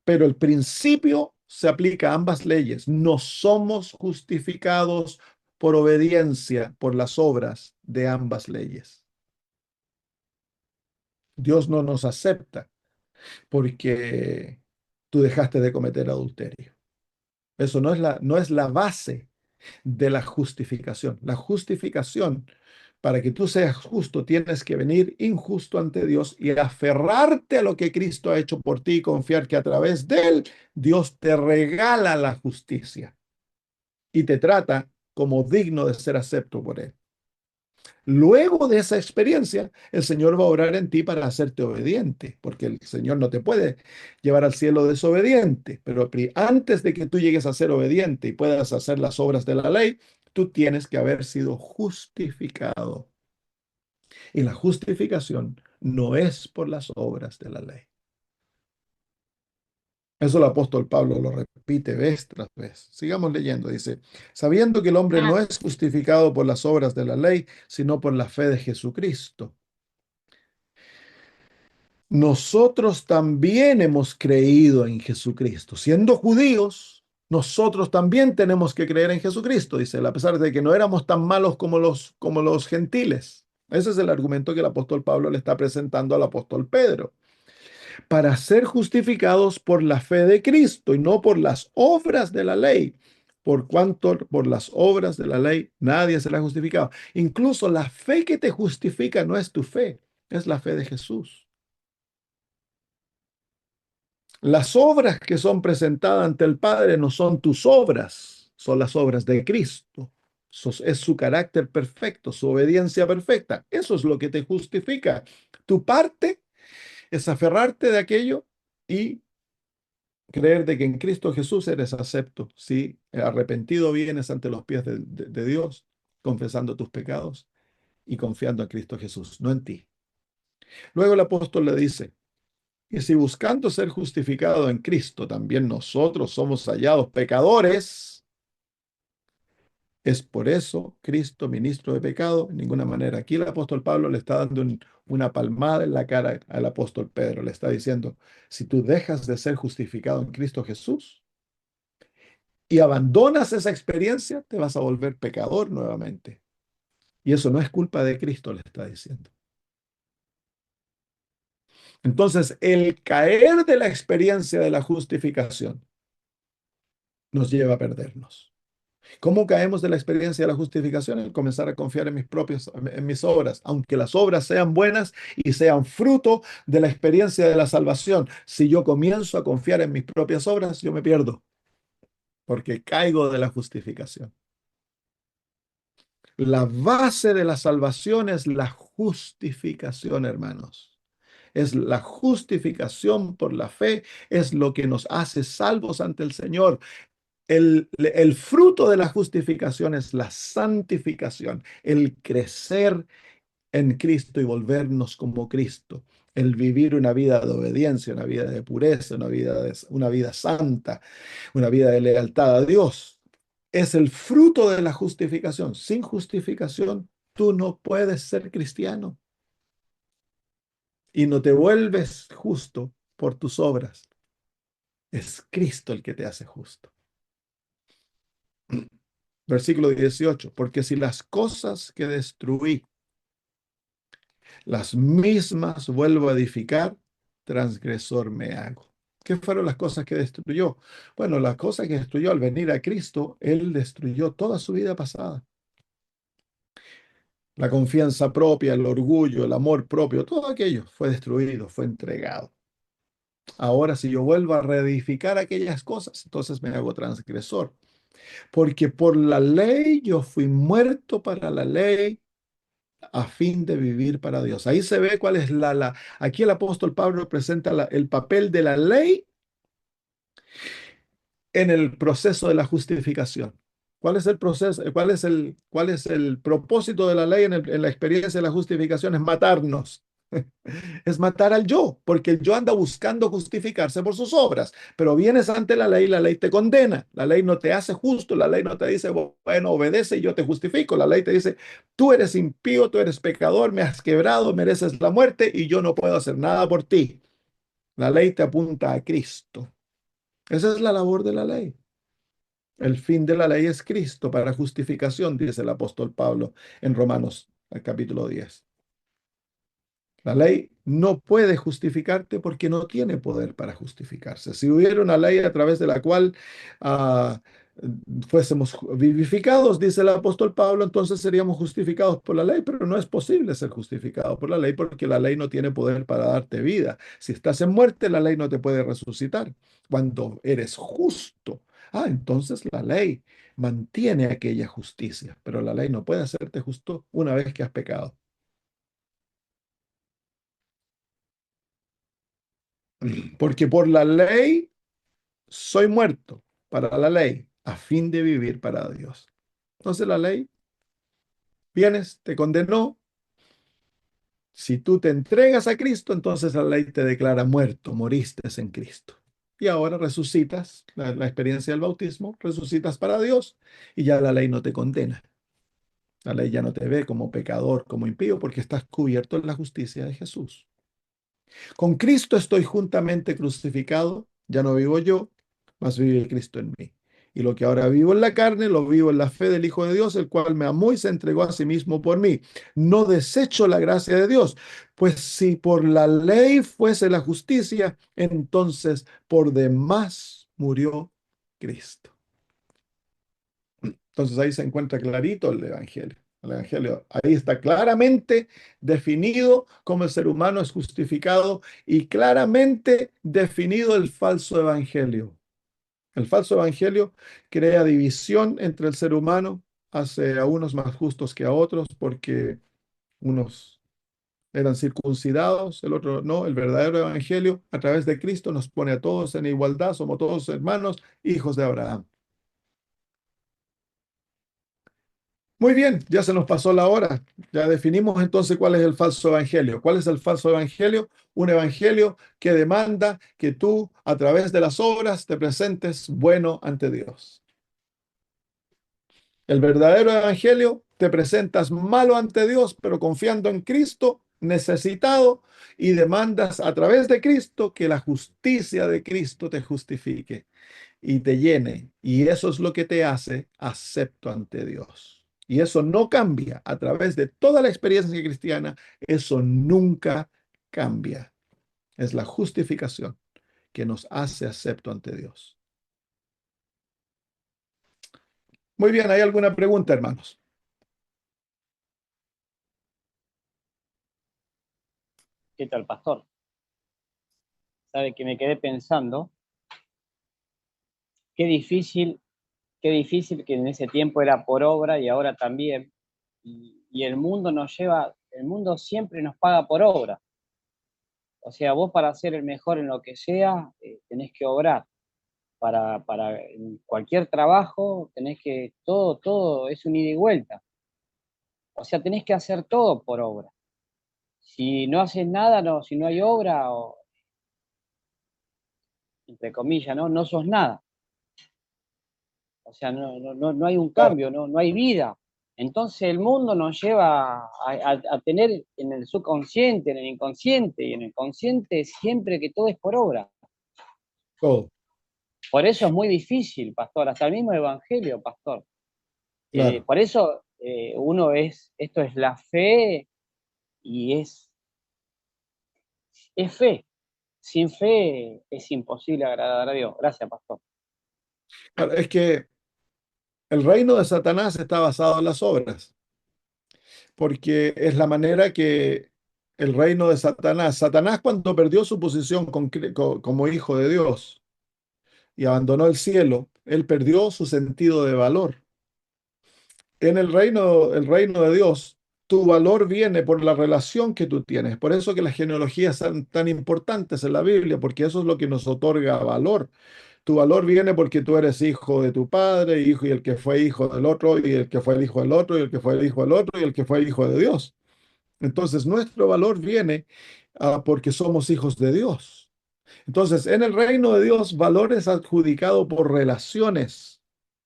Pero el principio se aplica a ambas leyes. No somos justificados por obediencia, por las obras de ambas leyes. Dios no nos acepta porque tú dejaste de cometer adulterio. Eso no es la base de la justificación. La justificación, para que tú seas justo, tienes que venir injusto ante Dios y aferrarte a lo que Cristo ha hecho por ti y confiar que a través de él Dios te regala la justicia y te trata como digno de ser acepto por él. Luego de esa experiencia, el Señor va a orar en ti para hacerte obediente, porque el Señor no te puede llevar al cielo desobediente, pero antes de que tú llegues a ser obediente y puedas hacer las obras de la ley, tú tienes que haber sido justificado. Y la justificación no es por las obras de la ley. Eso el apóstol Pablo lo repite vez tras vez. Sigamos leyendo. Dice, sabiendo que el hombre no es justificado por las obras de la ley, sino por la fe de Jesucristo. Nosotros también hemos creído en Jesucristo. Siendo judíos, nosotros también tenemos que creer en Jesucristo, dice él, a pesar de que no éramos tan malos como los gentiles. Ese es el argumento que el apóstol Pablo le está presentando al apóstol Pedro. Para ser justificados por la fe de Cristo y no por las obras de la ley. Por cuanto por las obras de la ley nadie será justificado. Incluso la fe que te justifica no es tu fe, es la fe de Jesús. Las obras que son presentadas ante el Padre no son tus obras, son las obras de Cristo. Es su carácter perfecto, su obediencia perfecta. Eso es lo que te justifica. Tu parte es aferrarte de aquello y creer de que en Cristo Jesús eres acepto. Si arrepentido vienes ante los pies de Dios, confesando tus pecados y confiando en Cristo Jesús, no en ti. Luego el apóstol le dice, y si buscando ser justificado en Cristo, también nosotros somos hallados pecadores, es por eso Cristo ministro de pecado. En ninguna manera. Aquí el apóstol Pablo le está dando una palmada en la cara al apóstol Pedro. Le está diciendo, si tú dejas de ser justificado en Cristo Jesús y abandonas esa experiencia, te vas a volver pecador nuevamente. Y eso no es culpa de Cristo, le está diciendo. Entonces, el caer de la experiencia de la justificación nos lleva a perdernos. ¿Cómo caemos de la experiencia de la justificación? El comenzar a confiar en mis obras, aunque las obras sean buenas y sean fruto de la experiencia de la salvación. Si yo comienzo a confiar en mis propias obras, yo me pierdo, porque caigo de la justificación. La base de la salvación es la justificación, hermanos. Es la justificación por la fe, es lo que nos hace salvos ante el Señor. El fruto de la justificación es la santificación, el crecer en Cristo y volvernos como Cristo, el vivir una vida de obediencia, una vida de pureza, una vida santa, una vida de lealtad a Dios. Es el fruto de la justificación. Sin justificación, tú no puedes ser cristiano y no te vuelves justo por tus obras. Es Cristo el que te hace justo. Versículo 18, porque si las cosas que destruí, las mismas vuelvo a edificar, transgresor me hago. ¿Qué fueron las cosas que destruyó? Bueno, las cosas que destruyó al venir a Cristo, Él destruyó toda su vida pasada. La confianza propia, el orgullo, el amor propio, todo aquello fue destruido, fue entregado. Ahora, si yo vuelvo a reedificar aquellas cosas, entonces me hago transgresor. Porque por la ley yo fui muerto para la ley a fin de vivir para Dios. Ahí se ve cuál es aquí el apóstol Pablo presenta el papel de la ley en el proceso de la justificación. ¿Cuál es el proceso? Cuál es el propósito de la ley en la experiencia de la justificación? Es matarnos. Es matar al yo, porque el yo anda buscando justificarse por sus obras, pero vienes ante la ley te condena, la ley no te hace justo, la ley no te dice, bueno, obedece y yo te justifico, la ley te dice, tú eres impío, tú eres pecador, me has quebrado, mereces la muerte y yo no puedo hacer nada por ti. La ley te apunta a Cristo. Esa es la labor de la ley. El fin de la ley es Cristo para justificación, dice el apóstol Pablo en Romanos, el capítulo 10. La ley no puede justificarte porque no tiene poder para justificarse. Si hubiera una ley a través de la cual ah, fuésemos vivificados, dice el apóstol Pablo, entonces seríamos justificados por la ley, pero no es posible ser justificado por la ley porque la ley no tiene poder para darte vida. Si estás en muerte, la ley no te puede resucitar. Cuando eres justo, entonces la ley mantiene aquella justicia, pero la ley no puede hacerte justo una vez que has pecado. Porque por la ley soy muerto para la ley, a fin de vivir para Dios. Entonces la ley, vienes, te condenó. Si tú te entregas a Cristo, entonces la ley te declara muerto, moriste en Cristo. Y ahora resucitas, la experiencia del bautismo, resucitas para Dios y ya la ley no te condena. La ley ya no te ve como pecador, como impío, porque estás cubierto en la justicia de Jesús. Con Cristo estoy juntamente crucificado, ya no vivo yo, mas vive Cristo en mí. Y lo que ahora vivo en la carne, lo vivo en la fe del Hijo de Dios, el cual me amó y se entregó a sí mismo por mí. No desecho la gracia de Dios, pues si por la ley fuese la justicia, entonces por demás murió Cristo. Entonces ahí se encuentra clarito el Evangelio. El Evangelio ahí está claramente definido cómo el ser humano es justificado y claramente definido el falso Evangelio. El falso Evangelio crea división entre el ser humano hace a unos más justos que a otros porque unos eran circuncidados, el otro no. El verdadero evangelio a través de Cristo nos pone a todos en igualdad, somos todos hermanos, hijos de Abraham. Muy bien, ya se nos pasó la hora. Ya definimos entonces cuál es el falso evangelio. ¿Cuál es el falso evangelio? Un evangelio que demanda que tú, a través de las obras, te presentes bueno ante Dios. El verdadero evangelio, te presentas malo ante Dios, pero confiando en Cristo, necesitado, y demandas a través de Cristo que la justicia de Cristo te justifique y te llene. Y eso es lo que te hace acepto ante Dios. Y eso no cambia a través de toda la experiencia cristiana. Eso nunca cambia. Es la justificación que nos hace acepto ante Dios. Muy bien, ¿hay alguna pregunta, hermanos? ¿Qué tal, pastor? Sabe que me quedé pensando, qué difícil, qué difícil que en ese tiempo era por obra y ahora también. Y el mundo nos lleva, el mundo siempre nos paga por obra. O sea, vos para ser el mejor en lo que sea, tenés que obrar. Para en cualquier trabajo, tenés que, todo es un ida y vuelta. O sea, tenés que hacer todo por obra. Si no haces nada, no, si no hay obra, o, entre comillas, ¿no? No sos nada. O sea, no hay un Claro. cambio, no hay vida. Entonces el mundo nos lleva a tener en el subconsciente, en el inconsciente y en el consciente siempre que todo es por obra. Todo, Por eso es muy difícil, pastor, hasta el mismo evangelio, pastor. claro. Por eso esto es la fe y es fe. Sin fe es imposible agradar a Dios. Gracias, pastor. Claro, es que el reino de Satanás está basado en las obras, porque es la manera que el reino de Satanás cuando perdió su posición como hijo de Dios y abandonó el cielo, él perdió su sentido de valor. En el reino de Dios, tu valor viene por la relación que tú tienes. Por eso que las genealogías son tan importantes en la Biblia, porque eso es lo que nos otorga valor. Tu valor viene porque tú eres hijo de tu padre, hijo y el que fue hijo del otro, y el que fue el hijo del otro, y el que fue el hijo del otro, y el que fue el hijo de Dios. Entonces, nuestro valor viene porque somos hijos de Dios. Entonces, en el reino de Dios, valor es adjudicado por relaciones,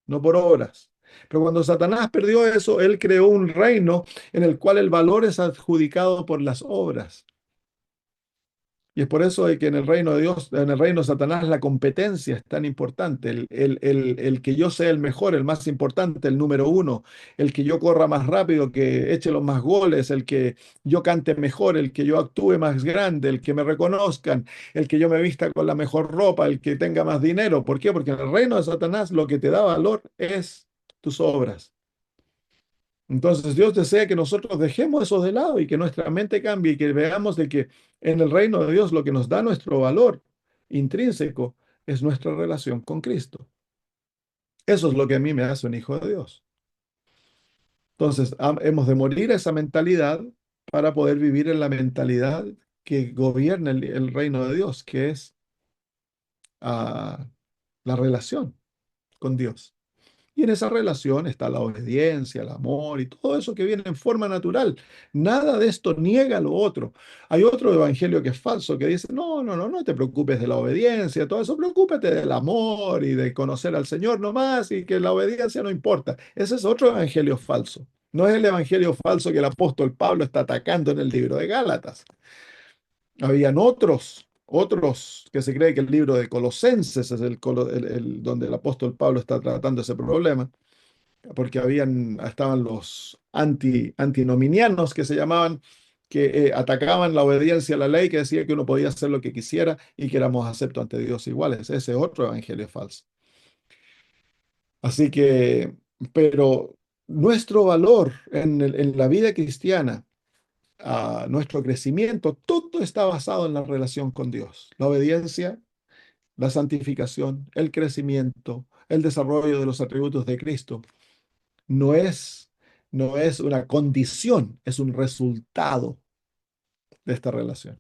no por obras. Pero cuando Satanás perdió eso, él creó un reino en el cual el valor es adjudicado por las obras. Y es por eso de que en el reino de Dios, en el reino de Satanás, la competencia es tan importante. El que yo sea el mejor, el más importante, el número uno, el que yo corra más rápido, que eche los más goles, el que yo cante mejor, el que yo actúe más grande, el que me reconozcan, el que yo me vista con la mejor ropa, el que tenga más dinero. ¿Por qué? Porque en el reino de Satanás lo que te da valor es tus obras. Entonces Dios desea que nosotros dejemos eso de lado y que nuestra mente cambie y que veamos de que en el reino de Dios lo que nos da nuestro valor intrínseco es nuestra relación con Cristo. Eso es lo que a mí me hace un hijo de Dios. Entonces hemos de morir a esa mentalidad para poder vivir en la mentalidad que gobierna el reino de Dios, que es ah, la relación con Dios. Y en esa relación está la obediencia, el amor y todo eso que viene en forma natural. Nada de esto niega lo otro. Hay otro evangelio que es falso, que dice, no te preocupes de la obediencia, todo eso, preocúpate del amor y de conocer al Señor nomás y que la obediencia no importa. Ese es otro evangelio falso. No es el evangelio falso que el apóstol Pablo está atacando en el libro de Gálatas. Habían otros que se cree que el libro de Colosenses es donde el apóstol Pablo está tratando ese problema porque estaban los antinominianos que se llamaban, que atacaban la obediencia a la ley, que decía que uno podía hacer lo que quisiera y que éramos aceptos ante Dios iguales. Ese es otro evangelio falso. Así que, pero nuestro valor en la vida cristiana, nuestro crecimiento, todo está basado en la relación con Dios. La obediencia, la santificación, el crecimiento, el desarrollo de los atributos de Cristo. no es, no es una condición, es un resultado de esta relación.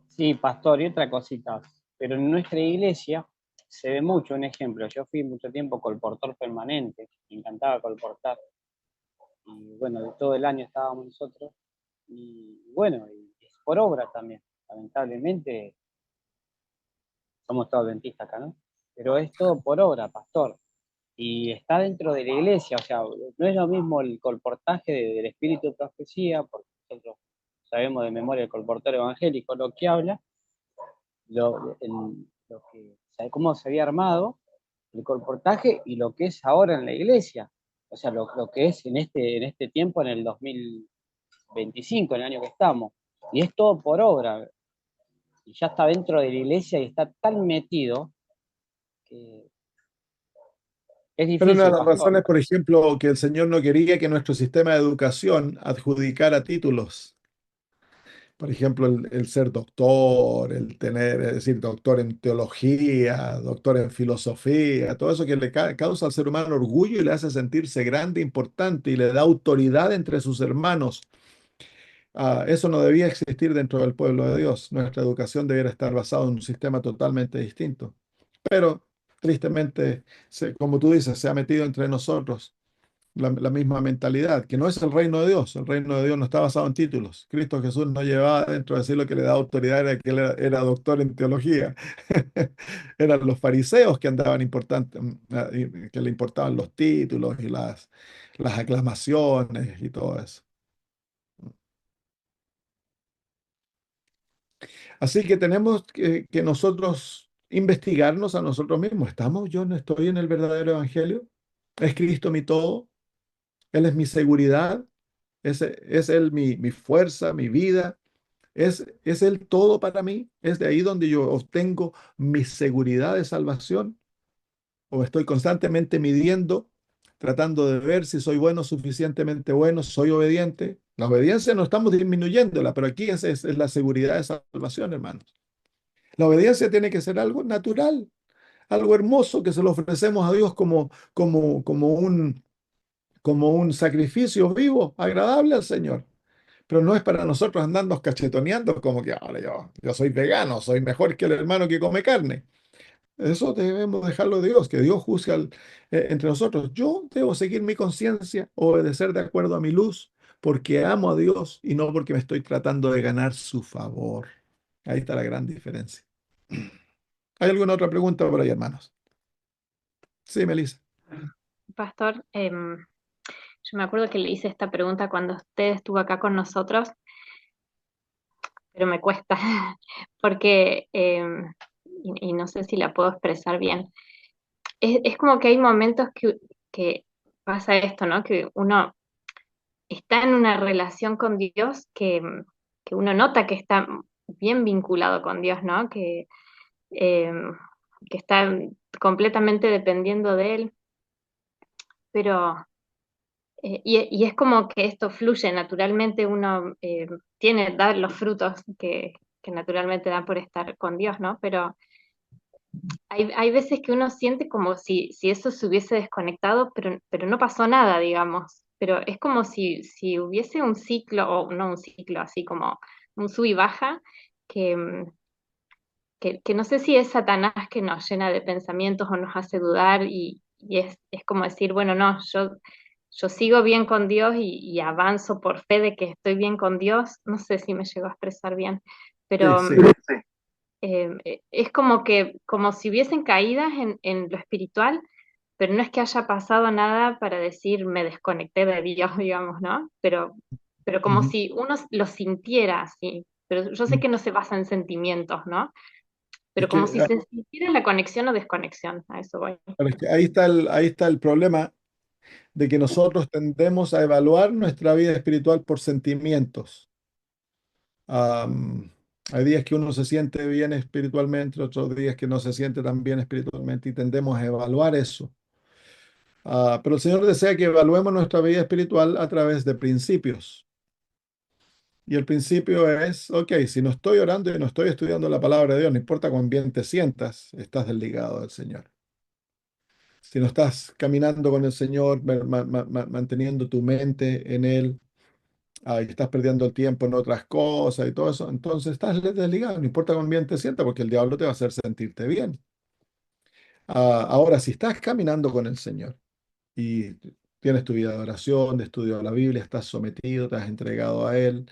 Sí, pastor, y otra cosita. Pero en nuestra iglesia se ve mucho un ejemplo. Yo fui mucho tiempo colportor permanente, me encantaba colportar. Y bueno, de todo el año estábamos nosotros. Y bueno, y es por obra también. Lamentablemente, somos todos dentistas acá, ¿no? Pero es todo por obra, pastor. Y está dentro de la iglesia, o sea, no es lo mismo el colportaje del espíritu de profecía, porque nosotros sabemos de memoria el colportor evangélico lo que habla, lo que, cómo se había armado el colportaje y lo que es ahora en la iglesia. O sea, lo que es en este tiempo, en el 2025, en el año que estamos. Y es todo por obra. Y ya está dentro de la iglesia y está tan metido que es Pero una de difícil, las pastor. razones, por ejemplo, que el Señor no quería que nuestro sistema de educación adjudicara títulos. Por ejemplo, el ser doctor, el tener, es decir, doctor en teología, doctor en filosofía, todo eso que le causa al ser humano orgullo y le hace sentirse grande, importante y le da autoridad entre sus hermanos. Eso no debía existir dentro del pueblo de Dios. Nuestra educación debiera estar basada en un sistema totalmente distinto. Pero, tristemente, como tú dices, se ha metido entre nosotros la misma mentalidad, que no es el reino de Dios. El reino de Dios no está basado en títulos. Cristo Jesús no llevaba dentro de sí lo que le da autoridad, era que él era doctor en teología. Eran los fariseos que andaban importantes, y que le importaban los títulos y las aclamaciones y todo eso. Así que tenemos que nosotros investigarnos a nosotros mismos. Yo no estoy en el verdadero evangelio? ¿Es Cristo mi todo? ¿Él es mi seguridad? ¿Es Él mi fuerza, mi vida? ¿Es Él todo para mí? ¿Es de ahí donde yo obtengo mi seguridad de salvación? ¿O estoy constantemente midiendo, tratando de ver si soy bueno, suficientemente bueno, soy obediente? La obediencia no estamos disminuyéndola, pero aquí es la seguridad de salvación, hermanos. La obediencia tiene que ser algo natural, algo hermoso que se lo ofrecemos a Dios como un sacrificio vivo, agradable al Señor. Pero no es para nosotros andarnos cachetoneando como que ahora yo soy vegano, soy mejor que el hermano que come carne. Eso debemos dejarlo a Dios, que Dios juzgue entre nosotros. Yo debo seguir mi conciencia, obedecer de acuerdo a mi luz, porque amo a Dios y no porque me estoy tratando de ganar su favor. Ahí está la gran diferencia. ¿Hay alguna otra pregunta por ahí, hermanos? Sí, Melissa. Pastor, yo me acuerdo que le hice esta pregunta cuando usted estuvo acá con nosotros, pero me cuesta, porque, y no sé si la puedo expresar bien. Es como que hay momentos que pasa esto, ¿no? Que uno está en una relación con Dios que uno nota que está bien vinculado con Dios, ¿no? Eh, que está completamente dependiendo de Él, pero y es como que esto fluye naturalmente, uno tiene, da los frutos que naturalmente da por estar con Dios, ¿no? Pero hay veces que uno siente como si eso se hubiese desconectado, pero no pasó nada, digamos. Pero es como si hubiese un ciclo, o no un ciclo, así como un sub y baja, que, que no sé si es Satanás que nos llena de pensamientos o nos hace dudar y es como decir, bueno, no, yo sigo bien con Dios y avanzo por fe de que estoy bien con Dios. No sé si me llego a expresar bien, Sí, pero sí. es como que, como si hubiesen caídas en lo espiritual, pero no es que haya pasado nada para decir me desconecté de Dios, digamos, ¿no? Pero como Ujú. si uno lo sintiera así. Pero yo sé que no se basa en sentimientos, ¿no? Es Pero como que, si se sintiera la conexión o desconexión, a eso voy. pero es que ahí está el problema de que nosotros tendemos a evaluar nuestra vida espiritual por sentimientos. Am, Hay días que uno se siente bien espiritualmente, otros días que no se siente tan bien espiritualmente y tendemos a evaluar eso. Pero el Señor desea que evaluemos nuestra vida espiritual a través de principios. Y el principio es, ok, si no estoy orando y no estoy estudiando la palabra de Dios, no importa cuán bien te sientas, estás desligado del Señor. si no estás caminando con el Señor, manteniendo tu mente en Él, y estás perdiendo el tiempo en otras cosas y todo eso, entonces estás desligado, no importa cuán bien te sientas, porque el diablo te va a hacer sentirte bien. Ahora, si estás caminando con el Señor y tienes tu vida de oración, de estudio de la Biblia, estás sometido, te has entregado a Él,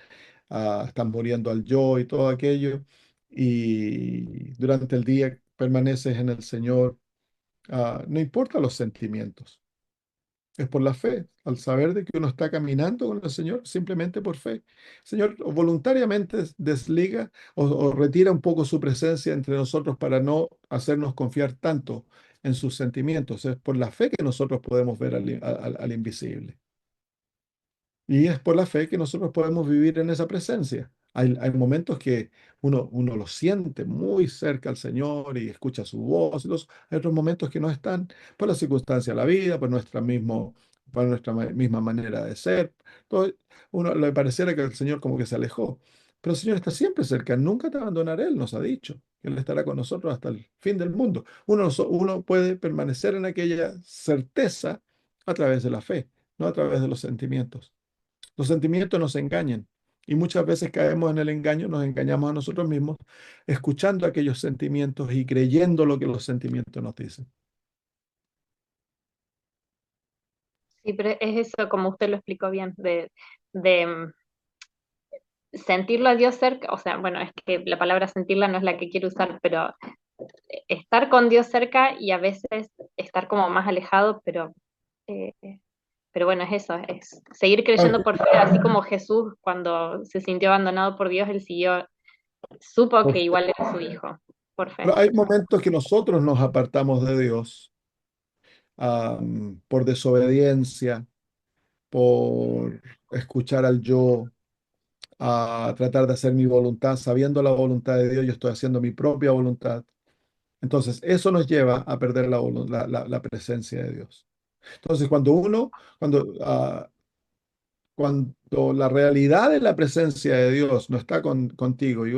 estás muriendo al yo y todo aquello, y durante el día permaneces en el Señor, no importa los sentimientos. Es por la fe, al saber de que uno está caminando con el Señor simplemente por fe. El Señor voluntariamente desliga o retira un poco su presencia entre nosotros para no hacernos confiar tanto en sus sentimientos. Es por la fe que nosotros podemos ver al invisible. Y es por la fe que nosotros podemos vivir en esa presencia. Hay momentos que uno lo siente muy cerca al Señor y escucha su voz. Hay otros momentos que no están por la circunstancia de la vida, por nuestra misma manera de ser. Todo, uno le pareciera que el Señor como que se alejó. Pero el Señor está siempre cerca, nunca te abandonaré, Él nos ha dicho. Que Él estará con nosotros hasta el fin del mundo. Uno puede permanecer en aquella certeza a través de la fe, no a través de los sentimientos. Los sentimientos nos engañan y muchas veces caemos en el engaño, nos engañamos a nosotros mismos, escuchando aquellos sentimientos y creyendo lo que los sentimientos nos dicen. Sí, pero es eso, como usted lo explicó bien, de sentirlo a Dios cerca, o sea, bueno, es que la palabra sentirla no es la que quiero usar, pero estar con Dios cerca y a veces estar como más alejado, eh, pero bueno, es eso, es seguir Hay, creyendo por fe, así como Jesús cuando se sintió abandonado por Dios, él siguió, supo que igual era su hijo, por fe. pero hay momentos que nosotros nos apartamos de Dios, por desobediencia, por escuchar al yo, a tratar de hacer mi voluntad, sabiendo la voluntad de Dios, yo estoy haciendo mi propia voluntad. Entonces, eso nos lleva a perder la presencia de Dios. Entonces, cuando la realidad de la presencia de Dios no está contigo y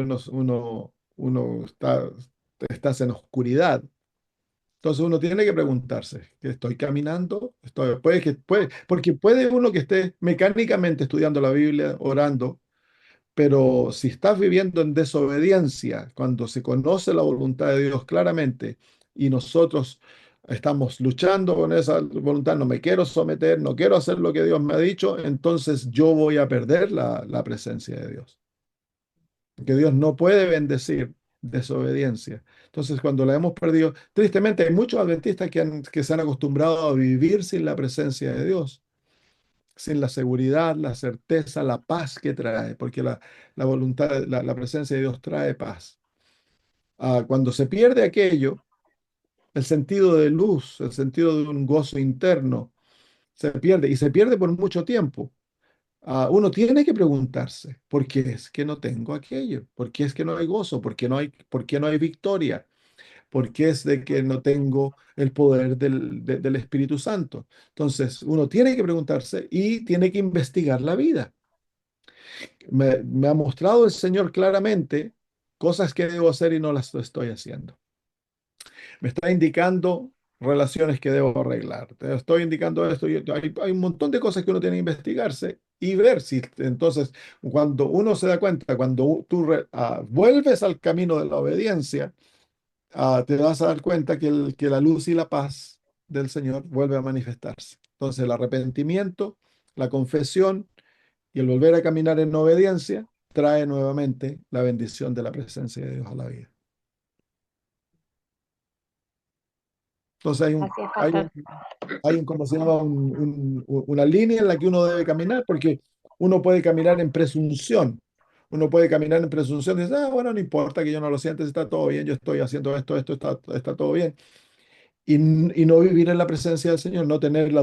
estás en oscuridad, entonces uno tiene que preguntarse, ¿que estoy caminando? Porque puede uno que esté mecánicamente estudiando la Biblia, orando, pero si estás viviendo en desobediencia, cuando se conoce la voluntad de Dios claramente y nosotros estamos luchando con esa voluntad, no me quiero someter, no quiero hacer lo que Dios me ha dicho, entonces yo voy a perder la presencia de Dios. Porque Dios no puede bendecir desobediencia. Entonces, cuando la hemos perdido, tristemente hay muchos adventistas que se han acostumbrado a vivir sin la presencia de Dios, sin la seguridad, la certeza, la paz que trae, porque la voluntad, la presencia de Dios trae paz. Cuando se pierde aquello, el sentido de luz, el sentido de un gozo interno, se pierde y se pierde por mucho tiempo. Uno tiene que preguntarse, ¿por qué es que no tengo aquello? ¿Por qué es que no hay gozo? Por qué no hay victoria? ¿Por qué es de que no tengo el poder del Espíritu Santo? Entonces, uno tiene que preguntarse y tiene que investigar la vida. Me ha mostrado el Señor claramente cosas que debo hacer y no las estoy haciendo. Me está indicando relaciones que debo arreglar. Te estoy indicando esto. Hay un montón de cosas que uno tiene que investigarse y ver si entonces, cuando uno se da cuenta, cuando tú vuelves al camino de la obediencia, te vas a dar cuenta que la luz y la paz del Señor vuelve a manifestarse. Entonces, el arrepentimiento, la confesión y el volver a caminar en obediencia trae nuevamente la bendición de la presencia de Dios a la vida. Entonces, Gracias, hay pastor. ¿cómo se llama? Una línea en la que uno debe caminar, porque uno puede caminar en presunción. Uno puede caminar en presunción y decir, bueno, no importa que yo no lo sienta, está todo bien, yo estoy haciendo esto está todo bien. Y no vivir en la presencia del Señor, no tener la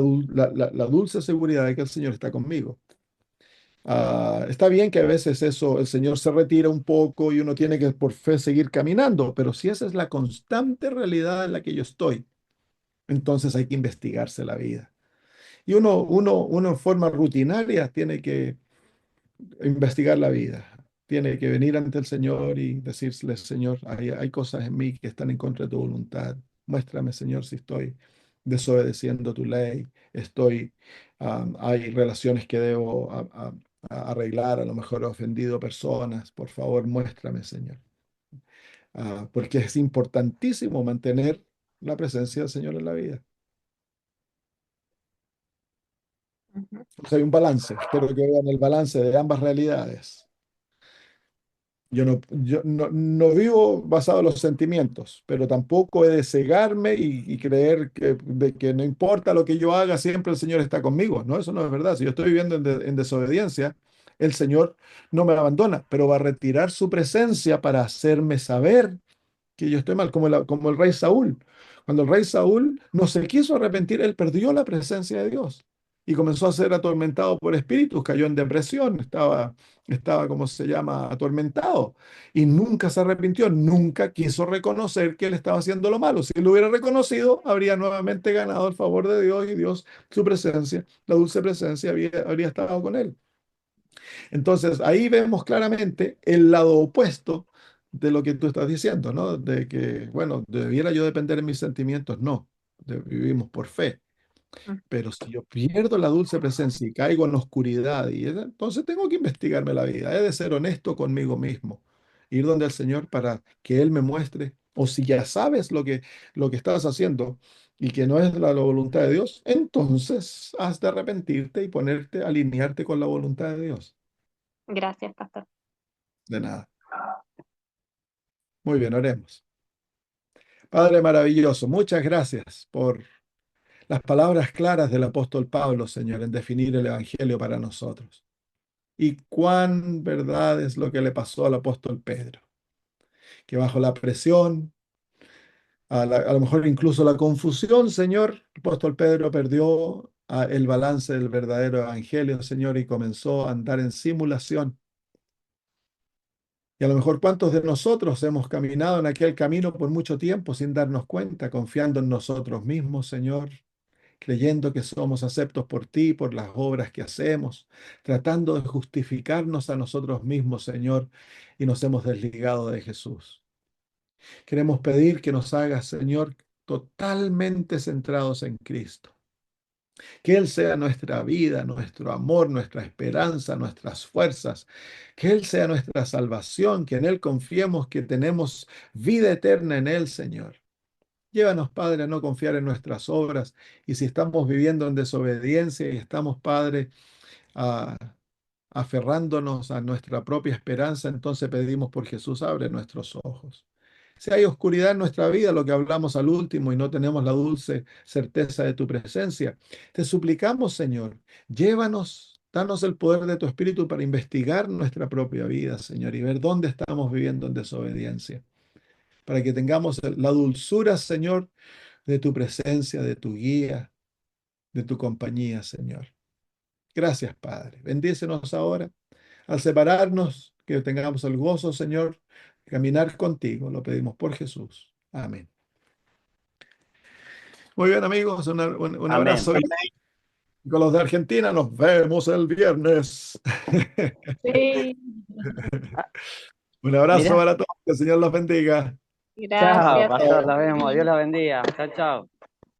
dulce seguridad de que el Señor está conmigo. Está bien que a veces eso, el Señor se retira un poco y uno tiene que por fe seguir caminando, pero si esa es la constante realidad en la que yo estoy, entonces hay que investigarse la vida. Y uno en forma rutinaria tiene que investigar la vida. Tiene que venir ante el Señor y decirle, Señor, hay cosas en mí que están en contra de tu voluntad. Muéstrame, Señor, si estoy desobedeciendo tu ley, hay relaciones que debo a arreglar, a lo mejor he ofendido personas, por favor, muéstrame, Señor. Porque es importantísimo mantener la presencia del Señor en la vida. Ujú, Entonces hay un balance, espero que vean el balance de ambas realidades. Yo no vivo basado en los sentimientos, pero tampoco he de cegarme y creer de que no importa lo que yo haga, siempre el Señor está conmigo. No, eso no es verdad. Si yo estoy viviendo en desobediencia, el Señor no me abandona, pero va a retirar su presencia para hacerme saber que yo estoy mal, como el rey Saúl. Cuando el rey Saúl no se quiso arrepentir, él perdió la presencia de Dios y comenzó a ser atormentado por espíritus, cayó en depresión, estaba, ¿cómo se llama?, atormentado y nunca se arrepintió, nunca quiso reconocer que él estaba haciendo lo malo. Si él lo hubiera reconocido, habría nuevamente ganado el favor de Dios y Dios, su presencia, la dulce presencia, habría estado con él. Entonces, ahí vemos claramente el lado opuesto de lo que tú estás diciendo, ¿no? De que, bueno, debiera yo depender de mis sentimientos. No, vivimos por fe. ujú. Pero si yo pierdo la dulce presencia y caigo en la oscuridad, entonces tengo que investigarme la vida. He de ser honesto conmigo mismo. Ir donde el Señor para que Él me muestre. O si ya sabes lo que estás haciendo y que no es la voluntad de Dios, entonces has de arrepentirte y ponerte, alinearte con la voluntad de Dios. Gracias, pastor. De nada. Muy bien, oremos. Padre maravilloso, muchas gracias por las palabras claras del apóstol Pablo, Señor, en definir el Evangelio para nosotros. Y cuán verdad es lo que le pasó al apóstol Pedro, que bajo la presión, a lo mejor incluso la confusión, Señor, el apóstol Pedro perdió el balance del verdadero Evangelio, Señor, y comenzó a andar en simulación. Y a lo mejor cuántos de nosotros hemos caminado en aquel camino por mucho tiempo sin darnos cuenta, confiando en nosotros mismos, Señor, creyendo que somos aceptos por ti, por las obras que hacemos, tratando de justificarnos a nosotros mismos, Señor, y nos hemos desligado de Jesús. Queremos pedir que nos hagas, Señor, totalmente centrados en Cristo. Que Él sea nuestra vida, nuestro amor, nuestra esperanza, nuestras fuerzas. Que Él sea nuestra salvación, que en Él confiemos que tenemos vida eterna en Él, Señor. Llévanos, Padre, a no confiar en nuestras obras y si estamos viviendo en desobediencia y estamos, Padre, a- aferrándonos a nuestra propia esperanza, entonces pedimos por Jesús, abre nuestros ojos. Si hay oscuridad en nuestra vida, lo que hablamos al último y no tenemos la dulce certeza de tu presencia, te suplicamos, Señor, llévanos, danos el poder de tu Espíritu para investigar nuestra propia vida, Señor, y ver dónde estamos viviendo en desobediencia, para que tengamos la dulzura, Señor, de tu presencia, de tu guía, de tu compañía, Señor. Gracias, Padre. Bendícenos ahora. Al separarnos, que tengamos el gozo, Señor, de caminar contigo. Lo pedimos por Jesús. Amén. Muy bien, amigos. Un Amén. abrazo. Y con los de Argentina nos vemos el viernes. Sí, Un abrazo Mira, para todos. Que el Señor los bendiga. chao, gracias. pastor, la vemos. Dios la bendiga. Chao, chao.